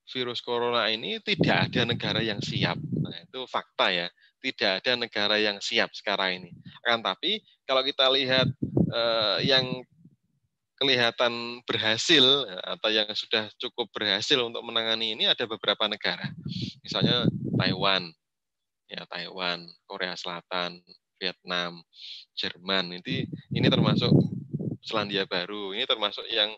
virus corona ini tidak ada negara yang siap. Nah, itu fakta ya. Tidak ada negara yang siap sekarang ini. Akan tapi kalau kita lihat yang kelihatan berhasil atau yang sudah cukup berhasil untuk menangani ini ada beberapa negara. Misalnya Taiwan, Korea Selatan, Vietnam, Jerman. Ini termasuk Selandia Baru. Ini termasuk yang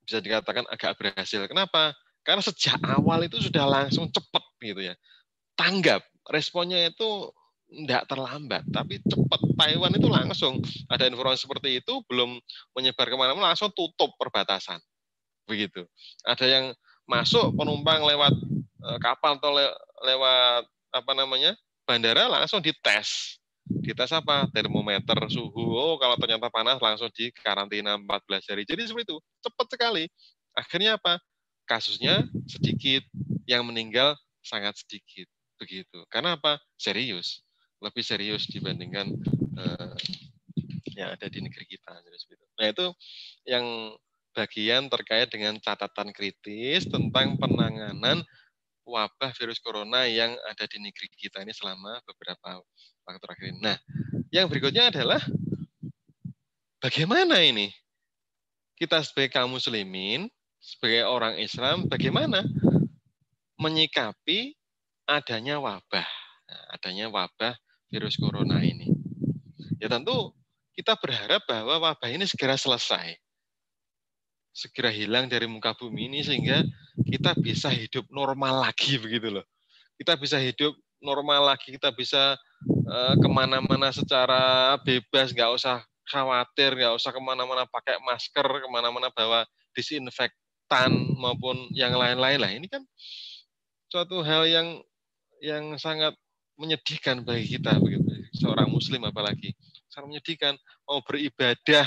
bisa dikatakan agak berhasil. Kenapa? Karena sejak awal itu sudah langsung cepat gitu ya. Tanggap, responnya itu tidak terlambat, tapi cepat. Taiwan itu langsung ada informasi seperti itu, belum menyebar kemana-mana, langsung tutup perbatasan. Begitu. Ada yang masuk penumpang lewat kapal atau lewat bandara, langsung dites. Dites apa? Termometer suhu. Oh, kalau ternyata panas langsung di karantina 14 hari. Jadi seperti itu, cepat sekali. Akhirnya apa? Kasusnya sedikit, yang meninggal sangat sedikit. Begitu. Karena apa? Serius. Lebih serius dibandingkan yang ada di negeri kita. Nah, itu yang bagian terkait dengan catatan kritis tentang penanganan wabah virus corona yang ada di negeri kita ini selama beberapa waktu terakhir ini. Nah, yang berikutnya adalah bagaimana ini kita sebagai kaum muslimin, sebagai orang Islam, bagaimana menyikapi adanya wabah virus corona ini. Ya tentu kita berharap bahwa wabah ini segera selesai, segera hilang dari muka bumi ini sehingga kita bisa hidup normal lagi begitu loh. Kita bisa hidup normal lagi, kita bisa kemana-mana secara bebas, nggak usah khawatir, nggak usah kemana-mana pakai masker, kemana-mana bawa disinfektan maupun yang lain-lain lah. Ini kan suatu hal yang sangat menyedihkan bagi kita, begitu. Seorang Muslim apalagi sangat menyedihkan. Mau beribadah,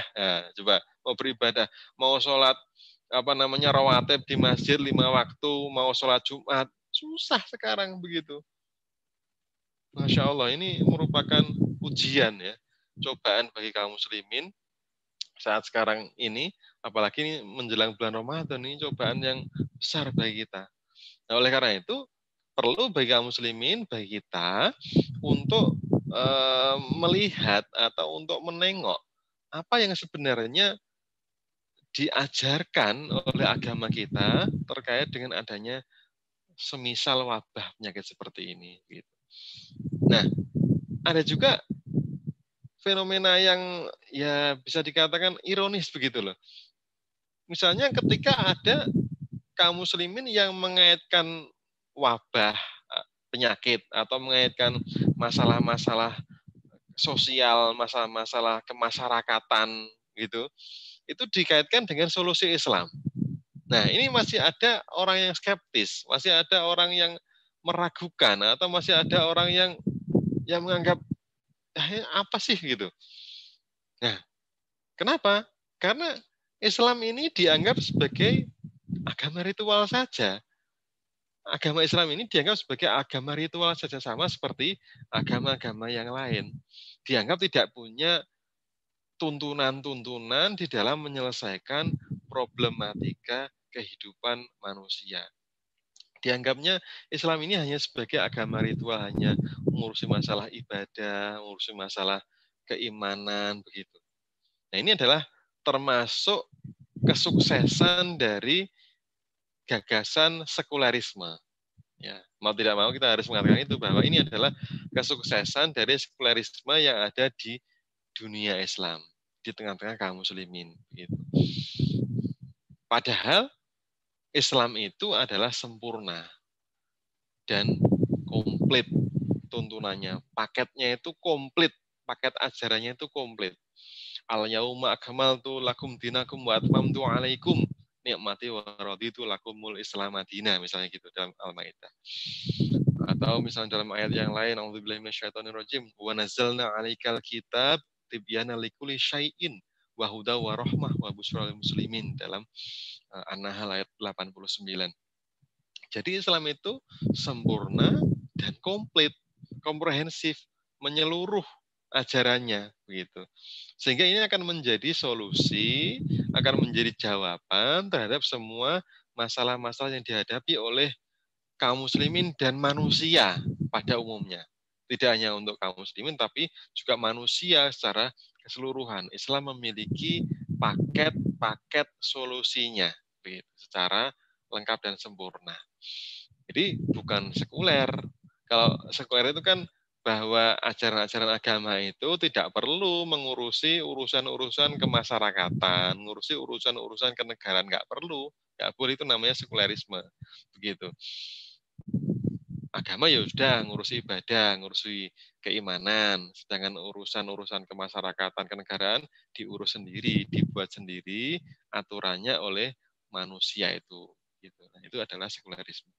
mau beribadah, mau sholat rawatib di masjid 5 waktu, mau sholat Jumat, susah sekarang begitu. Masya Allah, ini merupakan ujian ya, cobaan bagi kaum muslimin saat sekarang ini, apalagi ini menjelang bulan Ramadan, ini cobaan yang besar bagi kita. Nah, oleh karena itu, perlu bagi kaum muslimin, bagi kita, untuk melihat atau untuk menengok apa yang sebenarnya diajarkan oleh agama kita terkait dengan adanya semisal wabah penyakit seperti ini. Gitu. Nah, ada juga fenomena yang ya bisa dikatakan ironis begitu loh. Misalnya ketika ada kaum muslimin yang mengaitkan wabah penyakit atau mengaitkan masalah-masalah sosial, masalah-masalah kemasyarakatan gitu, itu dikaitkan dengan solusi Islam. Nah, ini masih ada orang yang skeptis, masih ada orang yang meragukan, atau masih ada orang yang menganggap apa sih gitu. Nah, kenapa? Karena Islam ini dianggap sebagai agama ritual saja. Agama Islam ini dianggap sebagai agama ritual saja, sama seperti agama-agama yang lain. Dianggap tidak punya tuntunan-tuntunan di dalam menyelesaikan problematika kehidupan manusia. Dianggapnya Islam ini hanya sebagai agama ritual, hanya mengurusi masalah ibadah, mengurusi masalah keimanan, begitu. Nah, ini adalah termasuk kesuksesan dari gagasan sekularisme. Ya, mau tidak mau kita harus mengatakan itu, bahwa ini adalah kesuksesan dari sekularisme yang ada di dunia Islam, di tengah-tengah kaum muslimin. Gitu. Padahal Islam itu adalah sempurna dan komplit tuntunannya. Paketnya itu komplit, paket ajarannya itu komplit. Al-yauma akmaltu lakum dinakum wa atmamtu alaikum nikmati wa raditu lakumul Islam madina, misalnya gitu dalam Al-Maidah. Atau misalnya dalam ayat yang lain, a'udzubillahi minasyaitonirrajim, wa nazzalna 'alaikal kitab tibyana likulli syai'in wa huda wa rahmah wa busyra lil muslimin, dalam An-Nahl ayat 89. Jadi Islam itu sempurna dan komplit, komprehensif, menyeluruh ajarannya, begitu. Sehingga ini akan menjadi solusi, akan menjadi jawaban terhadap semua masalah-masalah yang dihadapi oleh kaum muslimin dan manusia pada umumnya. Tidak hanya untuk kaum muslimin, tapi juga manusia secara keseluruhan. Islam memiliki paket-paket solusinya, begitu, secara lengkap dan sempurna. Jadi bukan sekuler. Kalau sekuler itu kan bahwa ajaran-ajaran agama itu tidak perlu mengurusi urusan-urusan kemasyarakatan, mengurusi urusan-urusan kenegaraan, nggak perlu, nggak boleh, itu namanya sekulerisme, begitu. Agama ya sudah ngurusi ibadah, ngurusi keimanan, sedangkan urusan-urusan kemasyarakatan, kenegaraan diurus sendiri, dibuat sendiri aturannya oleh manusia itu, gitu. Nah, itu adalah sekulerisme.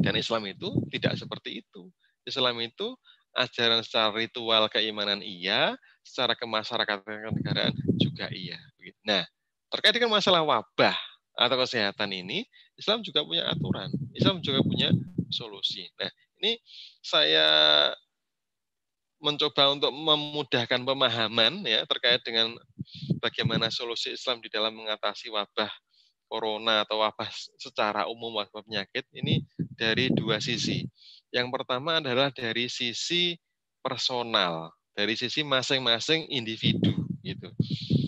Dan Islam itu tidak seperti itu. Islam itu ajaran secara ritual keimanan iya, secara kemasyarakatan kenegaraan juga iya. Nah, terkait dengan masalah wabah atau kesehatan ini, Islam juga punya aturan. Islam juga punya solusi. Nah, ini saya mencoba untuk memudahkan pemahaman ya terkait dengan bagaimana solusi Islam di dalam mengatasi wabah corona atau wabah secara umum, wabah penyakit ini dari dua sisi. Yang pertama adalah dari sisi personal, dari sisi masing-masing individu gitu.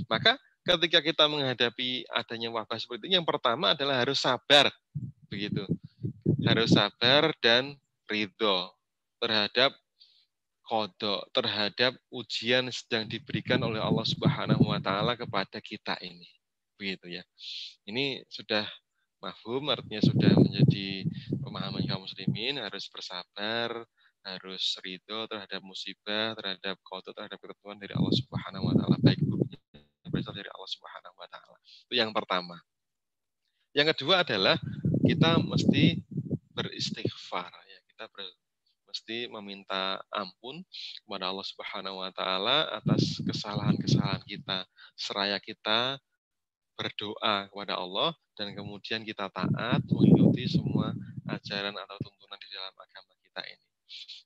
Maka ketika kita menghadapi adanya wabah seperti ini, yang pertama adalah harus sabar, begitu. Harus sabar dan ridho terhadap qada, terhadap ujian yang sedang diberikan oleh Allah Subhanahu wa taala kepada kita ini. Begitu ya. Ini sudah mafhum, artinya sudah menjadi pemahaman kaum muslimin, harus bersabar, harus ridho terhadap musibah, terhadap qada, terhadap ketentuan dari Allah Subhanahu wa taala, baik buruknya berasal dari Allah Subhanahu wa taala. Itu yang pertama. Yang kedua adalah kita mesti beristighfar ya. Kita mesti meminta ampun kepada Allah Subhanahu wa taala atas kesalahan-kesalahan kita. Seraya kita berdoa kepada Allah dan kemudian kita taat mengikuti semua ajaran atau tuntunan di dalam agama kita ini.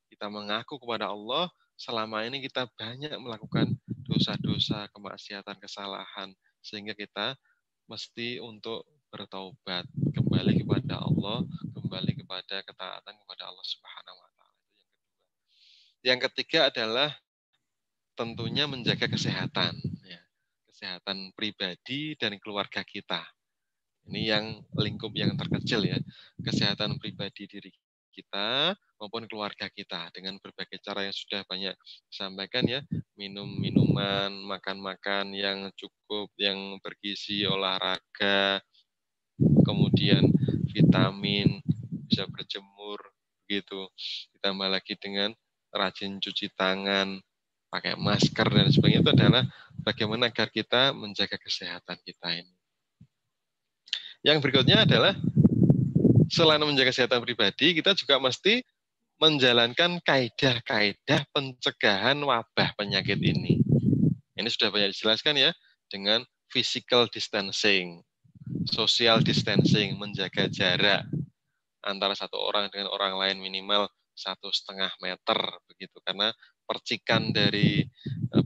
Kita mengaku kepada Allah selama ini kita banyak melakukan dosa-dosa, kemaksiatan, kesalahan, sehingga kita mesti untuk bertaubat, kembali kepada Allah, kembali kepada ketaatan kepada Allah Subhanahu wa taala. Itu yang kedua. Yang ketiga adalah tentunya menjaga kesehatan ya. Kesehatan pribadi dan keluarga kita. Ini yang lingkup yang terkecil ya. Kesehatan pribadi diri kita maupun keluarga kita dengan berbagai cara yang sudah banyak disampaikan ya. Minum minuman, makan-makan yang cukup, yang bergizi, olahraga, kemudian vitamin, bisa berjemur begitu. Ditambah lagi dengan rajin cuci tangan, pakai masker dan sebagainya. Itu adalah bagaimana agar kita menjaga kesehatan kita ini. Yang berikutnya adalah selain menjaga kesehatan pribadi, kita juga mesti menjalankan kaidah-kaidah pencegahan wabah penyakit ini. Ini sudah banyak dijelaskan ya, dengan physical distancing, social distancing, menjaga jarak antara satu orang dengan orang lain minimal 1,5 meter begitu, karena percikan dari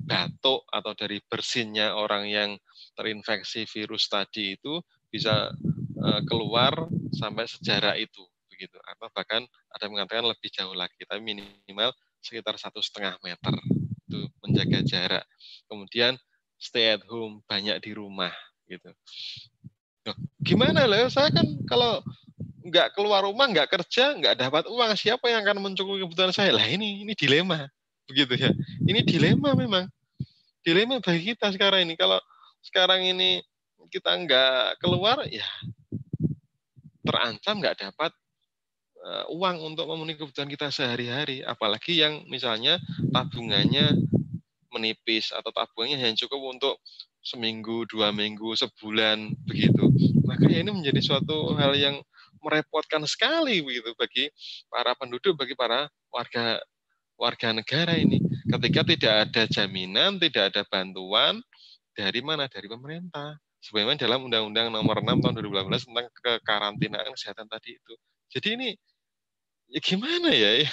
batuk atau dari bersinnya orang yang terinfeksi virus tadi itu bisa keluar sampai sejarak itu begitu, atau bahkan ada yang mengatakan lebih jauh lagi, tapi minimal sekitar 1,5 meter itu menjaga jarak. Kemudian stay at home, banyak di rumah gitu. Loh, gimana lah, saya kan kalau nggak keluar rumah, nggak kerja, nggak dapat uang, siapa yang akan mencukupi kebutuhan saya? Lah ini dilema, begitu ya. Ini dilema memang, dilema bagi kita sekarang ini. Kalau sekarang ini kita nggak keluar, ya terancam nggak dapat uang untuk memenuhi kebutuhan kita sehari-hari. Apalagi yang misalnya tabungannya menipis atau tabungannya hanya cukup untuk seminggu, 2 minggu, sebulan begitu. Maka ini menjadi suatu hal yang merepotkan sekali begitu bagi para penduduk, bagi para warga negara ini. Ketika tidak ada jaminan, tidak ada bantuan dari mana? Dari pemerintah. Sebagaimana dalam Undang-Undang Nomor 6 Tahun 2018 tentang kekarantinaan kesehatan tadi itu. Jadi ini ya gimana ya?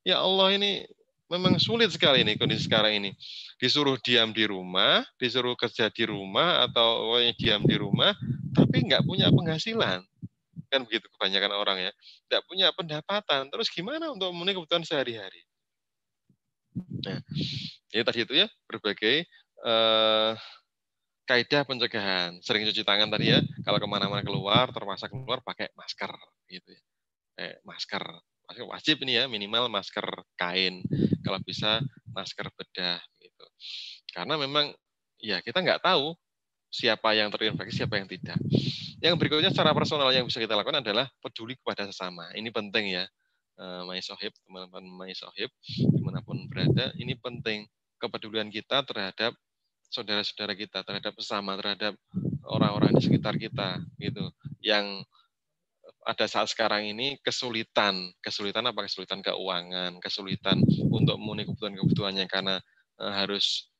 Ya Allah, ini memang sulit sekali nih kondisi sekarang ini. Disuruh diam di rumah, disuruh kerja di rumah, atau diam di rumah, tapi nggak punya penghasilan. Kan begitu kebanyakan orang ya. Nggak punya pendapatan. Terus gimana untuk memenuhi kebutuhan sehari-hari? Nah, ini tadi itu ya, berbagai kaidah pencegahan. Sering cuci tangan tadi ya. Kalau kemana-mana keluar, terpaksa keluar pakai masker. Gitu ya. Masker wajib ini ya, minimal masker kain, kalau bisa masker bedah gitu. Karena memang ya kita nggak tahu siapa yang terinfeksi, siapa yang tidak. Yang berikutnya secara personal yang bisa kita lakukan adalah peduli kepada sesama. Ini penting ya, Maisohib, teman-teman Maisohib dimanapun berada, ini penting kepedulian kita terhadap saudara-saudara kita, terhadap sesama, terhadap orang-orang di sekitar kita gitu, yang ada saat sekarang ini kesulitan apa? Kesulitan keuangan, kesulitan untuk memenuhi kebutuhan-kebutuhannya karena harus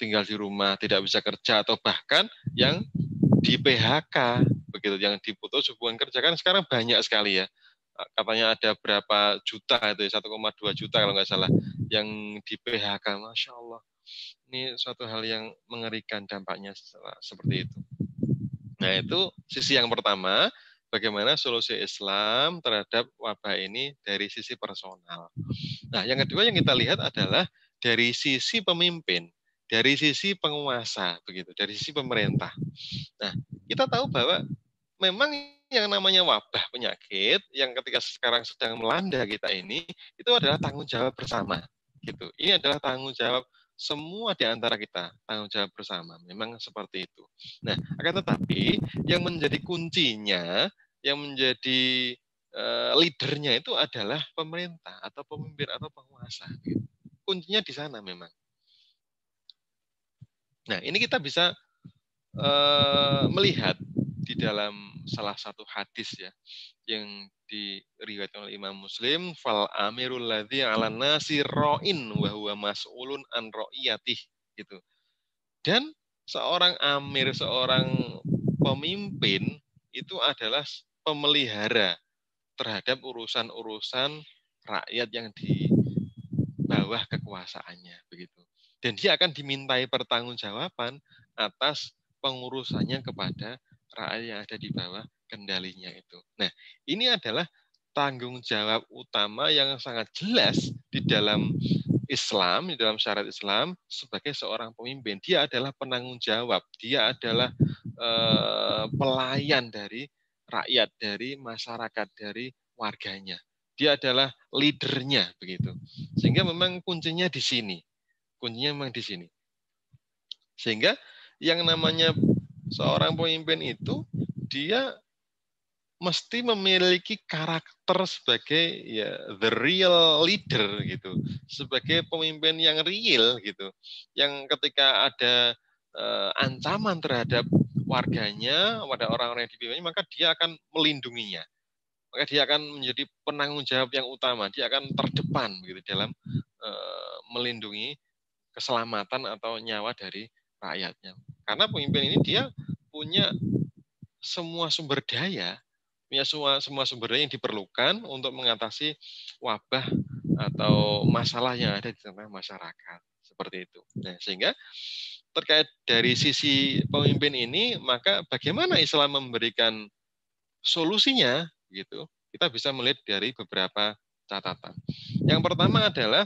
tinggal di rumah, tidak bisa kerja, atau bahkan yang di PHK begitu, yang diputus hubungan kerja. Kan sekarang banyak sekali ya, katanya ada berapa juta itu, 1,2 juta kalau nggak salah yang di PHK. Masya Allah, ini suatu hal yang mengerikan dampaknya seperti itu. Nah, itu sisi yang pertama, bagaimana solusi Islam terhadap wabah ini dari sisi personal. Nah, yang kedua yang kita lihat adalah dari sisi pemimpin, dari sisi penguasa, begitu, dari sisi pemerintah. Nah, kita tahu bahwa memang yang namanya wabah penyakit yang ketika sekarang sedang melanda kita ini, itu adalah tanggung jawab bersama. Gitu. Ini adalah tanggung jawab semua di antara kita, tanggung jawab bersama. Memang seperti itu. Nah, akan tetapi yang menjadi kuncinya, yang menjadi leadernya itu adalah pemerintah atau pemimpin atau penguasa. Gitu. Kuncinya di sana memang. Nah, ini kita bisa melihat di dalam salah satu hadis ya yang diriwayatkan oleh Imam Muslim, fal amirul ladzi 'alan nasi ra'in wa huwa mas'ulun an ra'iyatih gitu. Dan seorang amir, seorang pemimpin itu adalah pemelihara terhadap urusan-urusan rakyat yang di bawah kekuasaannya begitu. Dan dia akan dimintai pertanggungjawaban atas pengurusannya kepada rakyat yang ada di bawah kendalinya itu. Nah, ini adalah tanggung jawab utama yang sangat jelas di dalam Islam, di dalam syariat Islam sebagai seorang pemimpin. Dia adalah penanggung jawab, dia adalah pelayan dari rakyat, dari masyarakat, dari warganya. Dia adalah leadernya begitu. Sehingga memang kuncinya di sini. Kuncinya memang di sini. Sehingga yang namanya seorang pemimpin itu dia mesti memiliki karakter sebagai ya the real leader gitu, sebagai pemimpin yang real gitu, yang ketika ada ancaman terhadap warganya, pada orang-orang yang dipimpinnya, maka dia akan melindunginya, maka dia akan menjadi penanggung jawab yang utama, dia akan terdepan gitu dalam melindungi keselamatan atau nyawa dari rakyatnya. Karena pemimpin ini dia punya semua sumber daya, punya semua sumber daya yang diperlukan untuk mengatasi wabah atau masalah yang ada di tengah masyarakat. Seperti itu. Nah, sehingga terkait dari sisi pemimpin ini, maka bagaimana Islam memberikan solusinya, gitu, kita bisa melihat dari beberapa catatan. Yang pertama adalah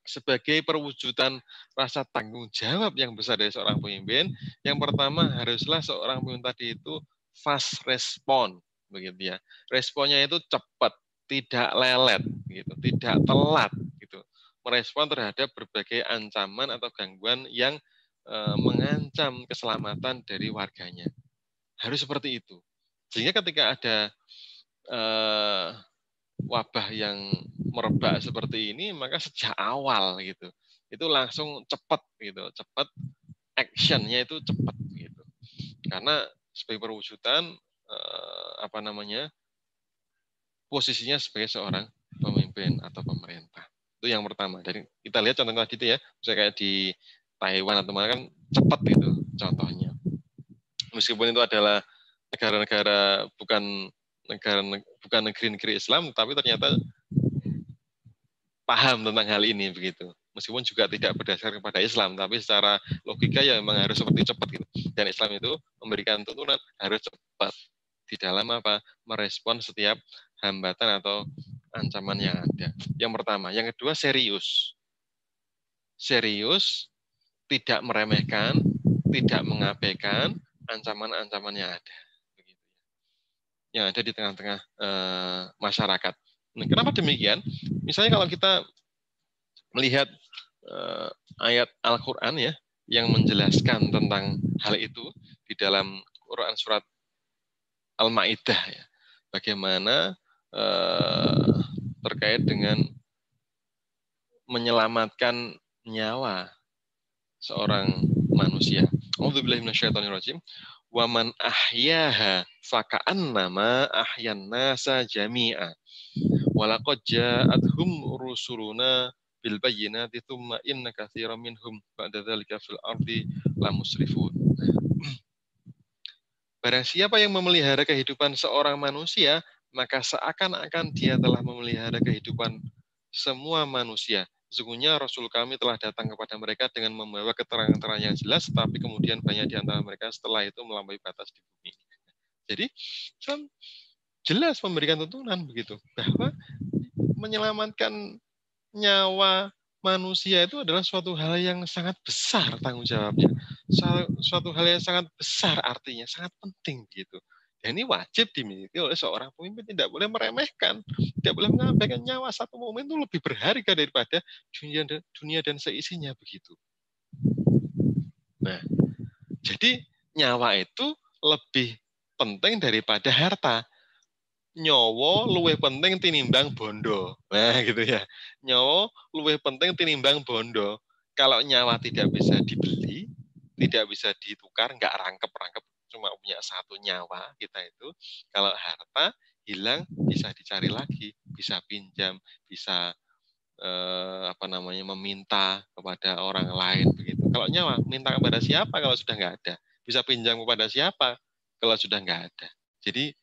sebagai perwujudan rasa tanggung jawab yang besar dari seorang pemimpin, yang pertama haruslah seorang pemimpin tadi itu fast respon, begitu ya. Responnya itu cepat, tidak lelet, gitu, tidak telat, gitu. Merespon terhadap berbagai ancaman atau gangguan yang mengancam keselamatan dari warganya. Harus seperti itu. Sehingga ketika ada wabah yang merebak seperti ini, maka sejak awal gitu, itu langsung cepat gitu, cepat actionnya itu cepat gitu. Karena sebagai perwujudan posisinya sebagai seorang pemimpin atau pemerintah. Itu yang pertama. Dari kita lihat contoh tadi itu ya, misalnya kayak di Taiwan atau mana kan cepat gitu contohnya. Meskipun itu adalah negara-negara bukan negeri-negeri Islam, tapi ternyata paham tentang hal ini begitu. Meskipun juga tidak berdasarkan kepada Islam, tapi secara logika ya memang harus seperti cepat gitu. Dan Islam itu memberikan tuntunan harus cepat di dalam apa? Merespon setiap hambatan atau ancaman yang ada. Yang pertama, yang kedua serius. Serius, tidak meremehkan, tidak mengabaikan ancaman-ancaman yang ada. Begitu. Yang ada di tengah-tengah masyarakat. Nah, kenapa demikian? Misalnya kalau kita melihat ayat Al-Quran ya, yang menjelaskan tentang hal itu di dalam Quran surat Al-Ma'idah ya. Bagaimana terkait dengan menyelamatkan nyawa seorang manusia. A'udzubillahi minasyaitonirrajim. Wa man ahyaha faka'annama ahyan nasa jami'a. Walaqad ja'atuhum rusuluna bil bayyinati tsumma inna katsiran minhum ba'da dzalika fil ardi lamusrifun. Barang siapa yang memelihara kehidupan seorang manusia, maka seakan-akan dia telah memelihara kehidupan semua manusia. Sesungguhnya Rasul kami telah datang kepada mereka dengan membawa keterangan-keterangan yang jelas, tetapi kemudian banyak di antara mereka setelah itu melampaui batas di bumi. Jadi, jelas memberikan tuntunan begitu, bahwa menyelamatkan nyawa manusia itu adalah suatu hal yang sangat besar tanggung jawabnya. Suatu hal yang sangat besar artinya, sangat penting gitu. Dan ini wajib dimiliki oleh seorang pemimpin, tidak boleh meremehkan, tidak boleh mengabaikan nyawa. Satu momen itu lebih berharga daripada dunia dan seisinya begitu. Nah, jadi nyawa itu lebih penting daripada harta. Nyawa luwih penting tinimbang bondo. Nah, gitu ya. Nyawa luwih penting tinimbang bondo. Kalau nyawa tidak bisa dibeli, tidak bisa ditukar, nggak rangkep-rangkep, cuma punya satu nyawa kita itu. Kalau harta hilang bisa dicari lagi, bisa pinjam, bisa meminta kepada orang lain begitu. Kalau nyawa minta kepada siapa kalau sudah nggak ada? Bisa pinjam kepada siapa kalau sudah nggak ada? Jadi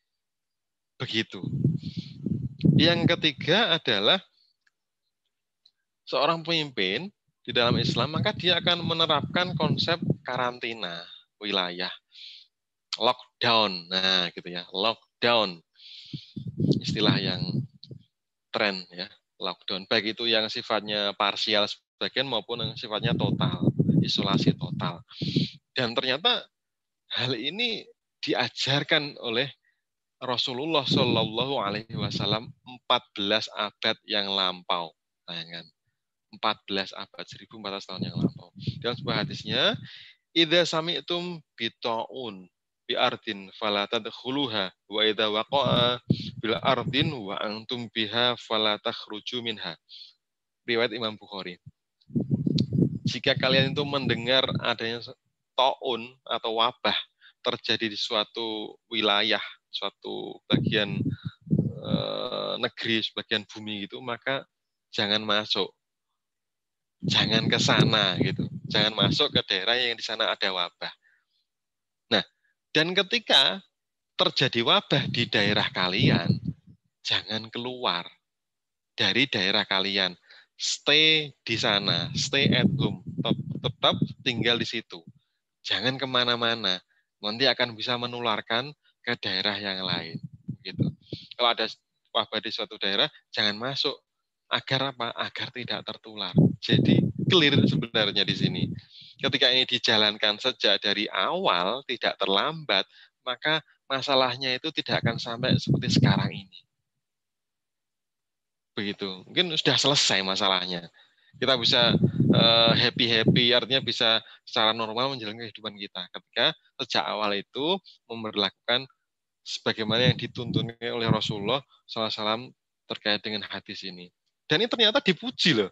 begitu. Yang ketiga adalah seorang pemimpin di dalam Islam, maka dia akan menerapkan konsep karantina wilayah, lockdown. Nah, gitu ya, lockdown. Istilah yang tren ya, lockdown. Baik itu yang sifatnya parsial sebagian maupun yang sifatnya total, isolasi total. Dan ternyata hal ini diajarkan oleh Rasulullah Shallallahu Alaihi Wasallam 14 abad yang lampau. Bayangkan, 14 abad, 1400 tahun yang lampau. Dalam sebuah hadisnya, idza sami'tum bita'un bi ardin fala tadkhuluha wa idza waqa'a bil ardin wa antum biha fala takhruju minha. Riwayat Imam Bukhari. Jika kalian itu mendengar adanya ta'un atau wabah terjadi di suatu wilayah, suatu bagian negeri, sebagian bumi gitu, maka jangan masuk. Jangan ke sana gitu. Jangan masuk ke daerah yang di sana ada wabah. Nah, dan ketika terjadi wabah di daerah kalian, jangan keluar dari daerah kalian. Stay di sana, stay at home. Tetap tinggal di situ. Jangan kemana-mana. Nanti akan bisa menularkan ke daerah yang lain. Gitu. Kalau ada wabah di suatu daerah, jangan masuk. Agar apa? Agar tidak tertular. Jadi clear sebenarnya di sini. Ketika ini dijalankan sejak dari awal, tidak terlambat, maka masalahnya itu tidak akan sampai seperti sekarang ini. Begitu. Mungkin sudah selesai masalahnya. Kita bisa happy-happy, artinya bisa secara normal menjalani kehidupan kita. Ketika sejak awal itu memperlakukan sebagaimana yang dituntun oleh Rasulullah SAW terkait dengan hadis ini. Dan ini ternyata dipuji loh.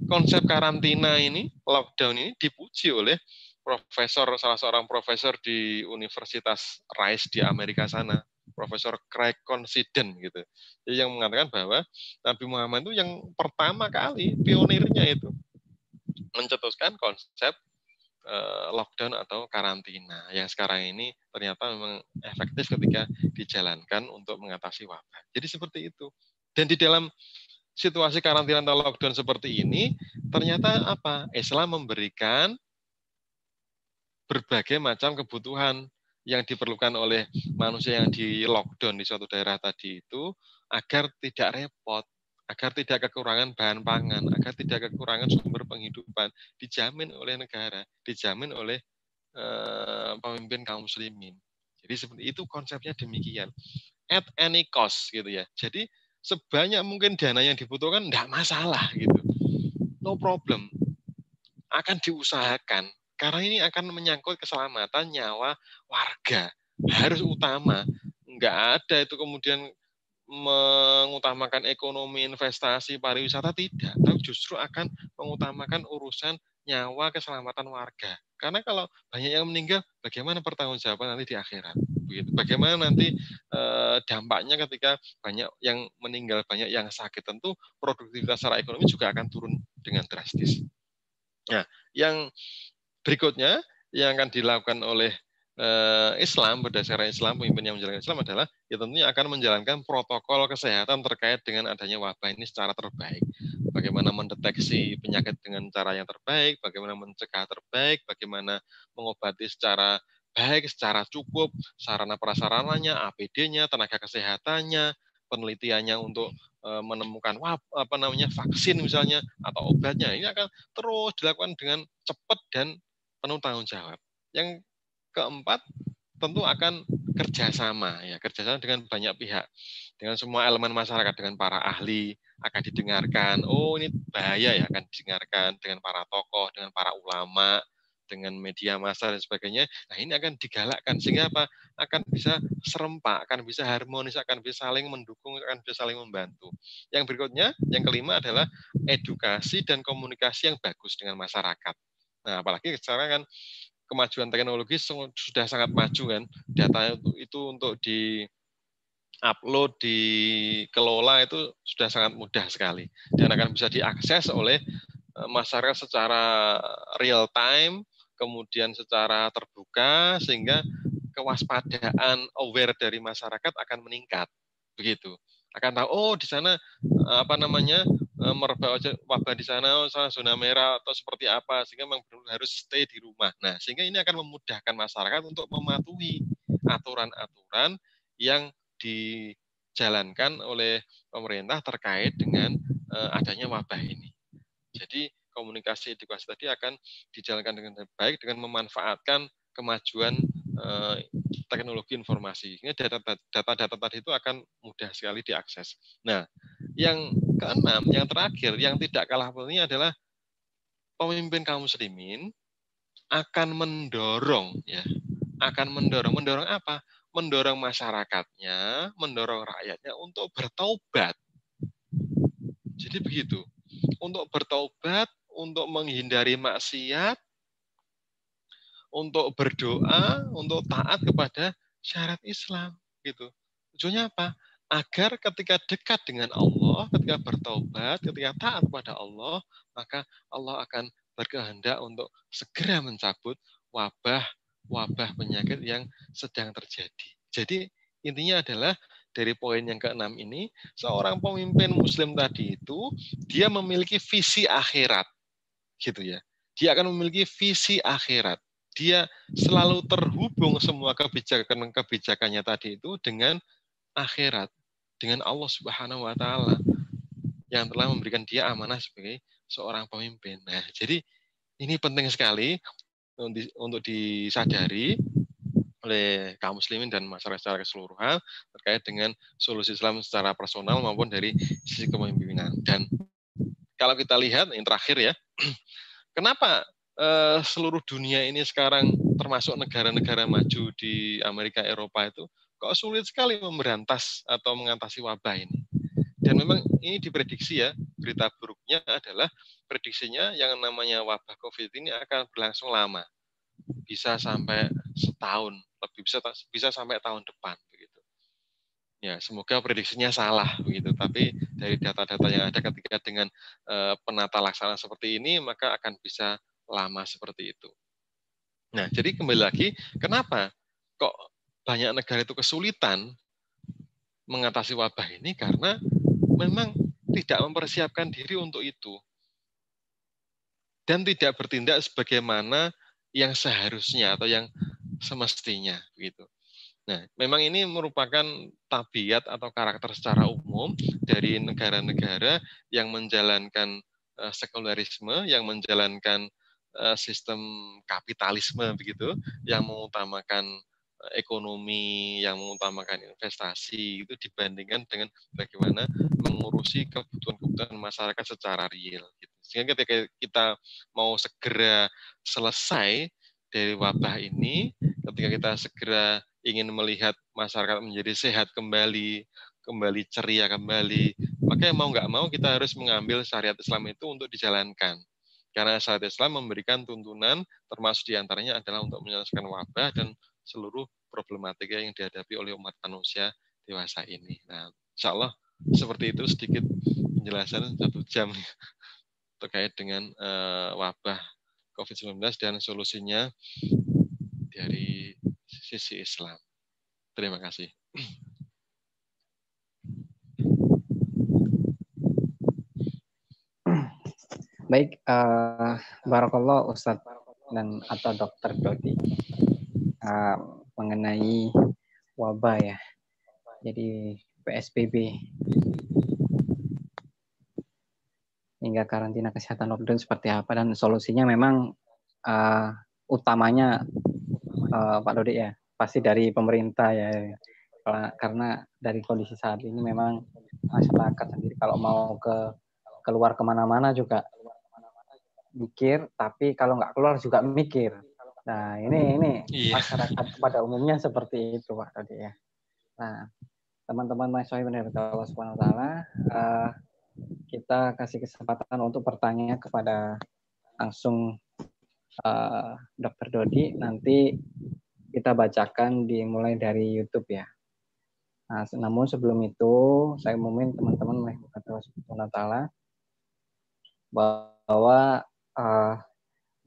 Konsep karantina ini, lockdown ini dipuji oleh salah seorang profesor di Universitas Rice di Amerika sana, Profesor Craig Considen gitu. Jadi yang mengatakan bahwa Nabi Muhammad itu yang pertama kali pionirnya itu mencetuskan konsep lockdown atau karantina yang sekarang ini ternyata memang efektif ketika dijalankan untuk mengatasi wabah. Jadi seperti itu. Dan di dalam situasi karantina atau lockdown seperti ini, ternyata apa? Islam memberikan berbagai macam kebutuhan yang diperlukan oleh manusia yang di lockdown di suatu daerah tadi itu agar tidak repot, agar tidak kekurangan bahan pangan, agar tidak kekurangan sumber penghidupan, dijamin oleh negara, dijamin oleh pemimpin kaum muslimin. Jadi seperti itu konsepnya demikian. At any cost gitu ya. Jadi sebanyak mungkin dana yang dibutuhkan tidak masalah gitu. No problem. Akan diusahakan karena ini akan menyangkut keselamatan nyawa warga. Harus utama. Enggak ada itu kemudian mengutamakan ekonomi, investasi, pariwisata, tidak. Tapi justru akan mengutamakan urusan nyawa keselamatan warga. Karena kalau banyak yang meninggal, bagaimana pertanggungjawaban nanti di akhirat? Begitu. Bagaimana nanti dampaknya ketika banyak yang meninggal, banyak yang sakit, tentu produktivitas secara ekonomi juga akan turun dengan drastis. Nah, yang berikutnya yang akan dilakukan oleh Islam, berdasarkan Islam, pemimpin yang menjalankan Islam adalah ya tentunya akan menjalankan protokol kesehatan terkait dengan adanya wabah ini secara terbaik. Bagaimana mendeteksi penyakit dengan cara yang terbaik, bagaimana mencegah terbaik, bagaimana mengobati secara baik, secara cukup, sarana prasarananya, APD-nya, tenaga kesehatannya, penelitiannya untuk menemukan vaksin misalnya atau obatnya. Ini akan terus dilakukan dengan cepat dan penuh tanggung jawab. Yang keempat, tentu akan kerjasama dengan banyak pihak, dengan semua elemen masyarakat, dengan para ahli akan didengarkan. Oh ini bahaya ya, akan didengarkan dengan para tokoh, dengan para ulama, dengan media massa dan sebagainya. Nah ini akan digalakkan sehingga apa? Akan bisa serempak, akan bisa harmonis, akan bisa saling mendukung, akan bisa saling membantu. Yang berikutnya, yang kelima adalah edukasi dan komunikasi yang bagus dengan masyarakat. Nah apalagi sekarang kan kemajuan teknologi sudah sangat maju kan, data itu untuk di upload, dikelola itu sudah sangat mudah sekali dan akan bisa diakses oleh masyarakat secara real time, kemudian secara terbuka sehingga kewaspadaan aware dari masyarakat akan meningkat. Begitu. Akan tahu oh di sana merebak wabah di sana, zona merah atau seperti apa sehingga memang harus stay di rumah. Nah, sehingga ini akan memudahkan masyarakat untuk mematuhi aturan-aturan yang dijalankan oleh pemerintah terkait dengan adanya wabah ini. Jadi komunikasi edukasi tadi akan dijalankan dengan baik dengan memanfaatkan kemajuan teknologi informasi. Data-data tadi itu akan mudah sekali diakses. Nah, yang keenam, yang terakhir, yang tidak kalah pentingnya adalah pemimpin kaum muslimin akan mendorong mendorong apa? Mendorong masyarakatnya, mendorong rakyatnya untuk bertaubat. Jadi begitu. Untuk bertaubat, untuk menghindari maksiat, untuk berdoa, untuk taat kepada syariat Islam gitu. Tujuannya apa? Agar ketika dekat dengan Allah, ketika bertaubat, ketika taat kepada Allah, maka Allah akan berkehendak untuk segera mencabut wabah wabah penyakit yang sedang terjadi. Jadi intinya adalah dari poin yang ke-6 ini, seorang pemimpin muslim tadi itu dia memiliki visi akhirat, gitu ya. Dia akan memiliki visi akhirat. Dia selalu terhubung semua kebijakannya tadi itu dengan akhirat, dengan Allah Subhanahu wa taala yang telah memberikan dia amanah sebagai seorang pemimpin. Nah, jadi ini penting sekali untuk disadari oleh kaum muslimin dan masyarakat secara keseluruhan terkait dengan solusi Islam secara personal maupun dari sisi kepemimpinan. Dan kalau kita lihat yang terakhir ya, kenapa seluruh dunia ini sekarang termasuk negara-negara maju di Amerika Eropa itu kok sulit sekali memberantas atau mengatasi wabah ini. Dan memang ini diprediksi ya, berita buruknya adalah prediksinya yang namanya wabah COVID ini akan berlangsung lama. Bisa sampai setahun, lebih bisa sampai tahun depan begitu. Ya, semoga prediksinya salah begitu. Tapi dari data-data yang ada ketika dengan penata laksana seperti ini, maka akan bisa lama seperti itu. Nah, jadi kembali lagi, kenapa kok banyak negara itu kesulitan mengatasi wabah ini? Karena memang tidak mempersiapkan diri untuk itu. Dan tidak bertindak sebagaimana yang seharusnya atau yang semestinya begitu. Nah, memang ini merupakan tabiat atau karakter secara umum dari negara-negara yang menjalankan sekularisme, yang menjalankan sistem kapitalisme begitu, yang mengutamakan ekonomi, yang mengutamakan investasi itu dibandingkan dengan bagaimana mengurusi kebutuhan-kebutuhan masyarakat secara real. Gitu. Sehingga ketika kita mau segera selesai dari wabah ini, ketika kita segera ingin melihat masyarakat menjadi sehat kembali, kembali ceria kembali, maka mau nggak mau kita harus mengambil syariat Islam itu untuk dijalankan. Karena syariat Islam memberikan tuntunan, termasuk diantaranya adalah untuk menyelesaikan wabah dan seluruh problematika yang dihadapi oleh umat manusia dewasa ini. Nah, insya Allah seperti itu sedikit penjelasan 1 jam terkait dengan wabah COVID-19 dan solusinya dari sisi Islam. Terima kasih. Baik, barakallah Ustadz dan atau Dokter Dodi mengenai wabah ya. Jadi PSBB hingga karantina kesehatan lockdown seperti apa dan solusinya memang utamanya Pak Dodi ya pasti dari pemerintah ya. Karena dari kondisi saat ini memang masyarakat sendiri kalau mau keluar kemana-mana juga mikir, tapi kalau nggak keluar juga mikir. Nah ini masyarakat pada umumnya seperti itu Pak Dodi ya. Nah teman-teman mahasiswa benar Allah Subhanahu Wa Taala, kita kasih kesempatan untuk bertanya kepada langsung Dr. Dodi. Nanti kita bacakan dimulai dari YouTube ya. Nah, namun sebelum itu saya umumin teman-teman Allah Subhanahu Wa Taala bahwa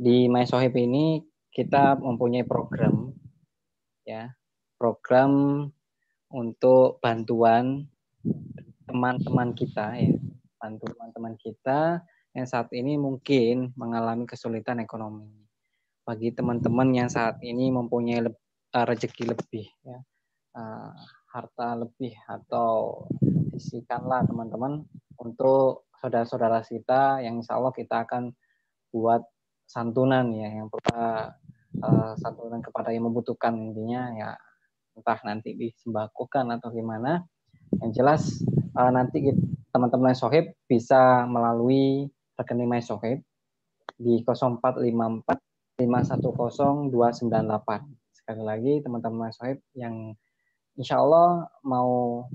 di MySohib ini kita mempunyai program ya, program untuk bantuan teman-teman kita ya, bantu teman-teman kita yang saat ini mungkin mengalami kesulitan ekonomi. Bagi teman-teman yang saat ini mempunyai rezeki lebih ya, harta lebih, atau sisihkanlah teman-teman untuk saudara-saudara kita yang insya Allah kita akan buat santunan ya, yang pertama santunan kepada yang membutuhkan, intinya ya entah nanti disembakokan atau gimana. Yang jelas nanti teman-teman MySohib bisa melalui rekening MySohib di 0454 510 298. Sekali lagi teman-teman MySohib yang insya Allah mau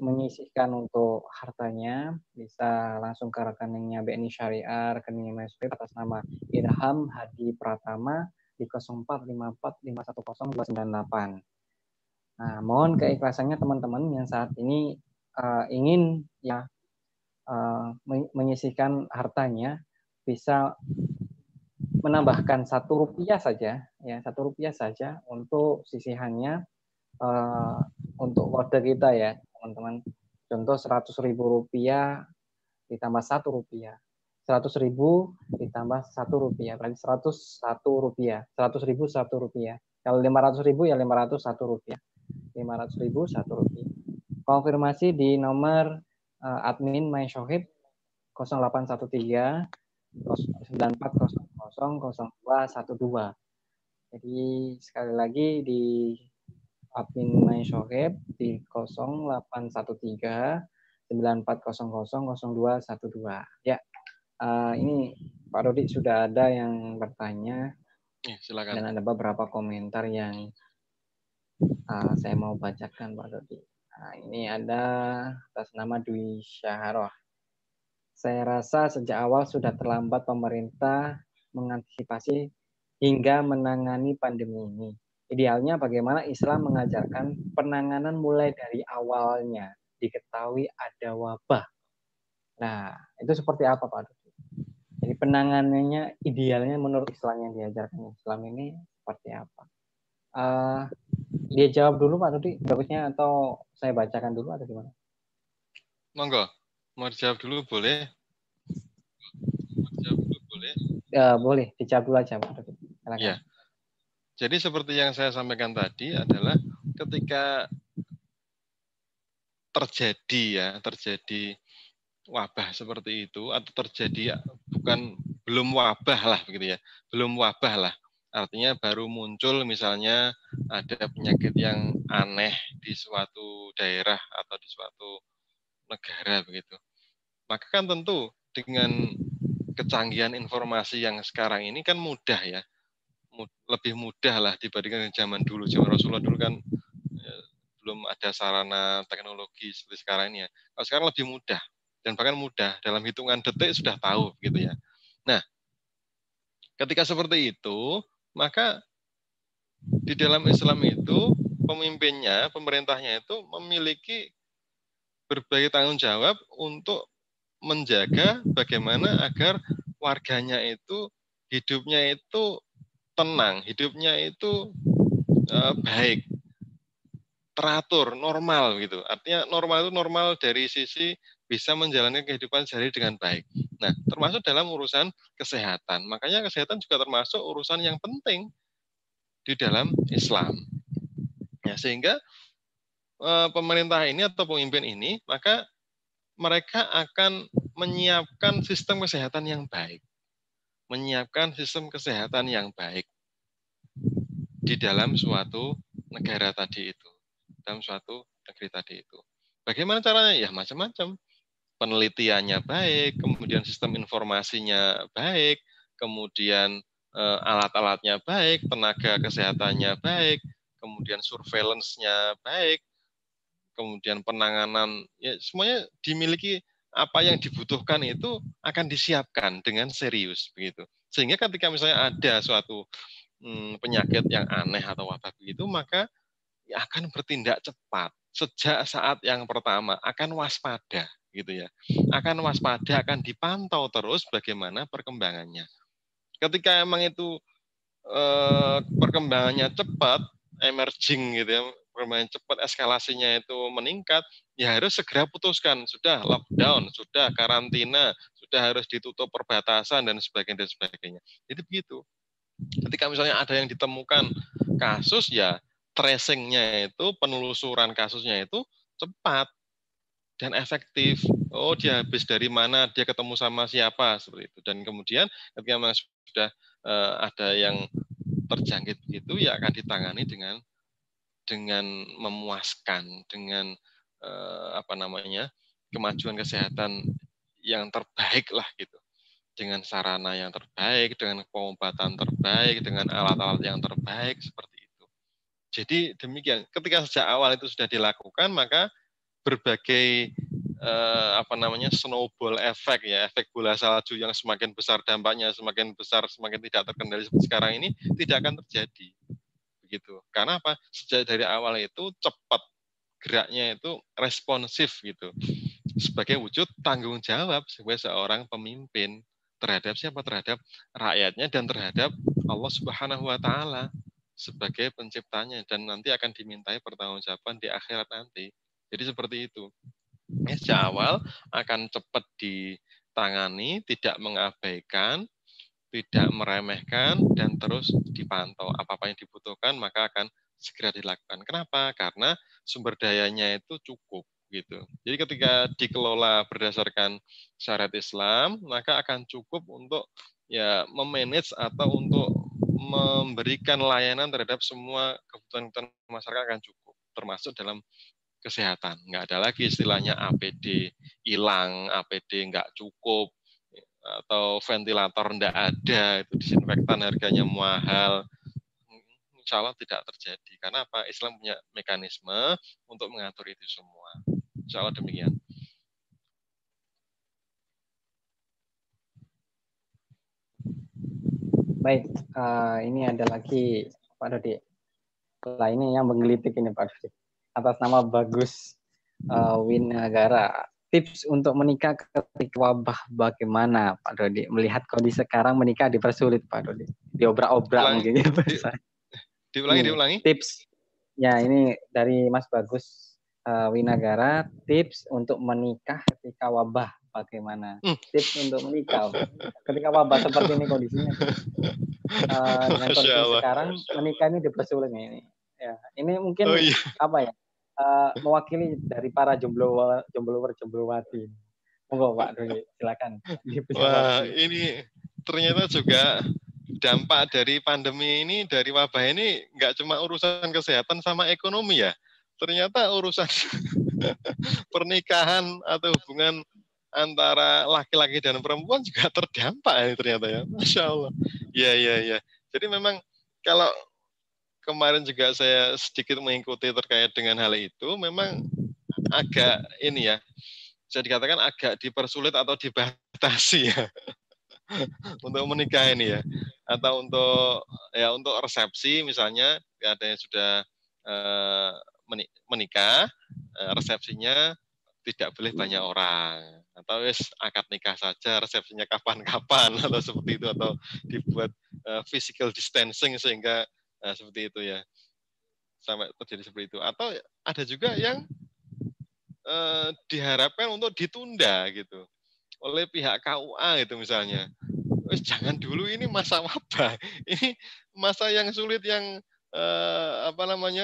menyisihkan untuk hartanya bisa langsung ke rekeningnya BNI Syariah, rekeningnya MySohib atas nama Irham Hadi Pratama di 0454 510 298. Nah, mohon keikhlasannya teman-teman yang saat ini ingin ya menyisihkan hartanya bisa menambahkan Rp1 saja, ya Rp1 saja untuk sisihannya untuk kode kita ya, teman-teman. Contoh Rp100.000 ditambah Rp1, 100.000 ditambah Rp1, berarti Rp101, 100.000 Rp1. Kalau 500.000 ya Rp501, 500.000 Rp1. Konfirmasi di nomor admin MyShohib 0813 94000212. Jadi sekali lagi di admin MyShohib di 0813 94000212. Ya, ini Pak Dodi sudah ada yang bertanya. Ya, silakan. Dan ada beberapa komentar yang saya mau bacakan, Pak Dodi. Nah, ini ada atas nama Dwi Syaharoh. Saya rasa sejak awal sudah terlambat pemerintah mengantisipasi hingga menangani pandemi ini. Idealnya bagaimana Islam mengajarkan penanganan mulai dari awalnya, diketahui ada wabah. Nah, itu seperti apa Pak Dodi? Jadi penanganannya idealnya menurut Islam yang diajarkan Islam ini seperti apa? Dia jawab dulu Pak Dodi, bagusnya, atau saya bacakan dulu atau gimana? Monggo, mau dijawab dulu boleh? Boleh, dijawab dulu aja Pak Dodi. Silakan. Ya. Jadi seperti yang saya sampaikan tadi adalah ketika terjadi wabah seperti itu atau terjadi belum wabah lah begitu ya, belum wabah lah. Artinya baru muncul misalnya ada penyakit yang aneh di suatu daerah atau di suatu negara begitu. Maka kan tentu dengan kecanggihan informasi yang sekarang ini kan mudah ya, lebih mudah lah dibandingkan zaman dulu. Zaman Rasulullah dulu kan belum ada sarana teknologi seperti sekarang ini ya. Kalau sekarang lebih mudah dan bahkan mudah, dalam hitungan detik sudah tahu gitu ya. Nah, ketika seperti itu, maka di dalam Islam itu pemimpinnya, pemerintahnya itu memiliki berbagai tanggung jawab untuk menjaga bagaimana agar warganya itu hidupnya itu tenang, hidupnya itu baik, teratur, normal gitu. Artinya normal itu normal dari sisi bisa menjalani kehidupan sehari dengan baik. Nah, termasuk dalam urusan kesehatan. Makanya kesehatan juga termasuk urusan yang penting di dalam Islam. Ya, sehingga pemerintah ini atau pemimpin ini, maka mereka akan menyiapkan sistem kesehatan yang baik. Menyiapkan sistem kesehatan yang baik di dalam suatu negara tadi itu. Dalam suatu negeri tadi itu. Bagaimana caranya? Ya macam-macam. Penelitiannya baik, kemudian sistem informasinya baik, kemudian alat-alatnya baik, tenaga kesehatannya baik, kemudian surveillance-nya baik, kemudian penanganan, ya semuanya dimiliki, apa yang dibutuhkan itu akan disiapkan dengan serius begitu. Sehingga ketika misalnya ada suatu penyakit yang aneh atau wabah begitu, maka akan bertindak cepat sejak saat yang pertama, akan waspada gitu ya, akan waspada, akan dipantau terus bagaimana perkembangannya. Ketika emang itu perkembangannya cepat, emerging gitu ya, perkembangan cepat, eskalasinya itu meningkat, ya harus segera putuskan, sudah lockdown, sudah karantina, sudah harus ditutup perbatasan dan sebagainya dan sebagainya. Jadi begitu. Ketika misalnya ada yang ditemukan kasus, ya tracing-nya itu, penelusuran kasusnya itu cepat dan efektif. Oh, dia habis dari mana, dia ketemu sama siapa, seperti itu. Dan kemudian ketika memang sudah ada yang terjangkit begitu, ya akan ditangani dengan memuaskan, dengan kemajuan kesehatan yang terbaik lah gitu. Dengan sarana yang terbaik, dengan pengobatan terbaik, dengan alat-alat yang terbaik, seperti itu. Jadi demikian, ketika sejak awal itu sudah dilakukan, maka berbagai snowball effect ya, efek bola salju yang semakin besar dampaknya, semakin besar, semakin tidak terkendali seperti sekarang ini, tidak akan terjadi. Begitu. Karena apa? Sejak dari awal itu cepat geraknya, itu responsif gitu. Sebagai wujud tanggung jawab sebagai seorang pemimpin. Terhadap siapa? Terhadap rakyatnya dan terhadap Allah Subhanahu wa taala sebagai penciptanya, dan nanti akan dimintai pertanggungjawaban di akhirat nanti. Jadi seperti itu. Sejak awal akan cepat ditangani, tidak mengabaikan, tidak meremehkan, dan terus dipantau. Apa-apa yang dibutuhkan maka akan segera dilakukan. Kenapa? Karena sumber dayanya itu cukup gitu. Jadi ketika dikelola berdasarkan syariat Islam, maka akan cukup untuk ya memanage atau untuk memberikan layanan terhadap semua kebutuhan masyarakat akan cukup, termasuk dalam kesehatan. Nggak ada lagi istilahnya APD hilang, APD nggak cukup, atau ventilator nggak ada, itu disinfektan harganya mahal. Insya Allah tidak terjadi. Karena apa? Islam punya mekanisme untuk mengatur itu semua. Insya Allah demikian. Baik, ini ada lagi Pak Dodi. Lainnya yang menggelitik ini Pak Dodi. Atas nama Bagus Winagara. Tips untuk menikah ketika wabah bagaimana Pak Dodi? Melihat kondisi sekarang menikah dipersulit Pak Dodi. Diobrak-obrak mungkin. Diulangi. Tips. Ya, ini dari Mas Bagus Winagara. Tips untuk menikah ketika wabah bagaimana? Tips untuk menikah ketika wabah seperti ini kondisinya. Dengan kondisi sekarang menikah ini dipersulit ini. Ya, ini mungkin apa ya? Mewakili dari para jomblowati. Monggo Pak Dodi, silakan. Wah, ini ternyata juga dampak dari pandemi ini, dari wabah ini nggak cuma urusan kesehatan sama ekonomi ya. Ternyata urusan pernikahan atau hubungan antara laki-laki dan perempuan juga terdampak ini ternyata ya. Masya Allah. Ya. Jadi memang kalau kemarin juga saya sedikit mengikuti terkait dengan hal itu, memang agak ini ya, bisa dikatakan agak dipersulit atau dibatasi ya untuk menikah ini ya, atau untuk resepsi misalnya ada yang sudah menikah, resepsinya tidak boleh banyak orang, atau akad nikah saja, resepsinya kapan-kapan atau seperti itu, atau dibuat physical distancing sehingga seperti itu ya, sampai terjadi seperti itu. Atau ada juga yang diharapkan untuk ditunda gitu oleh pihak KUA gitu misalnya. Jangan dulu, ini masa wabah, ini masa yang sulit, yang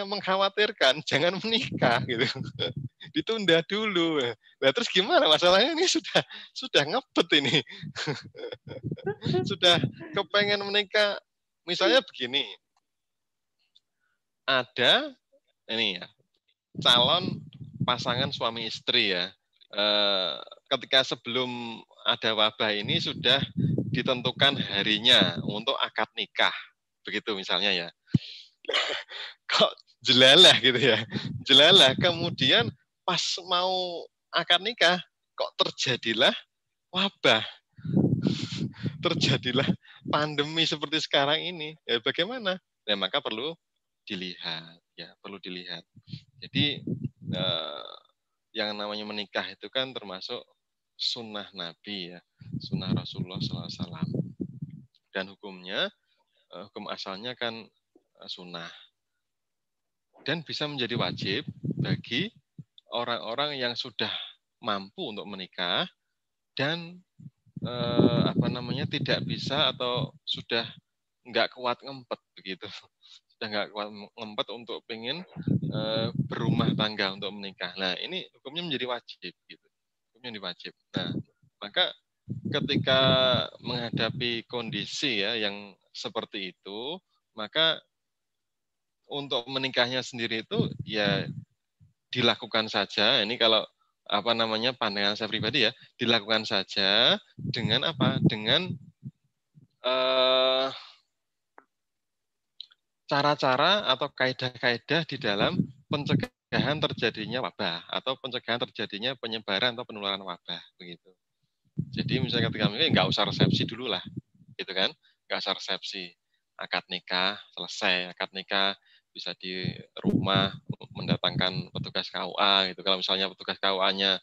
mengkhawatirkan, jangan menikah gitu. Ditunda dulu. Nah, terus gimana masalahnya? Ini sudah ngebet ini. Sudah kepengen menikah. Misalnya begini, ada ini ya, calon pasangan suami istri ya, ketika sebelum ada wabah ini sudah ditentukan harinya untuk akad nikah, begitu misalnya ya. Kok jelalah gitu ya, jelalah. Kemudian pas mau akad nikah, kok terjadilah wabah, terjadilah pandemi seperti sekarang ini. Ya bagaimana? Ya maka perlu dilihat, ya perlu dilihat. Jadi yang namanya menikah itu kan termasuk sunnah Nabi ya, sunnah Rasulullah SAW. Dan hukumnya, hukum asalnya kan sunnah. Dan bisa menjadi wajib bagi orang-orang yang sudah mampu untuk menikah dan tidak bisa atau sudah nggak kuat ngempet begitu, sudah nggak kuat ngempet untuk pengen berumah tangga untuk menikah. Nah ini hukumnya menjadi wajib gitu, hukumnya menjadi wajib. Nah maka ketika menghadapi kondisi ya yang seperti itu, maka untuk menikahnya sendiri itu ya dilakukan saja. Ini kalau pandangan saya pribadi ya, dilakukan saja dengan apa? Dengan cara-cara atau kaidah-kaidah di dalam pencegahan terjadinya wabah atau pencegahan terjadinya penyebaran atau penularan wabah begitu. Jadi misalnya ketika nggak usah resepsi dulu lah, gitu kan? Nggak usah resepsi, akad nikah selesai, akad nikah bisa di rumah mendatangkan petugas KUA gitu. Kalau misalnya petugas KUA-nya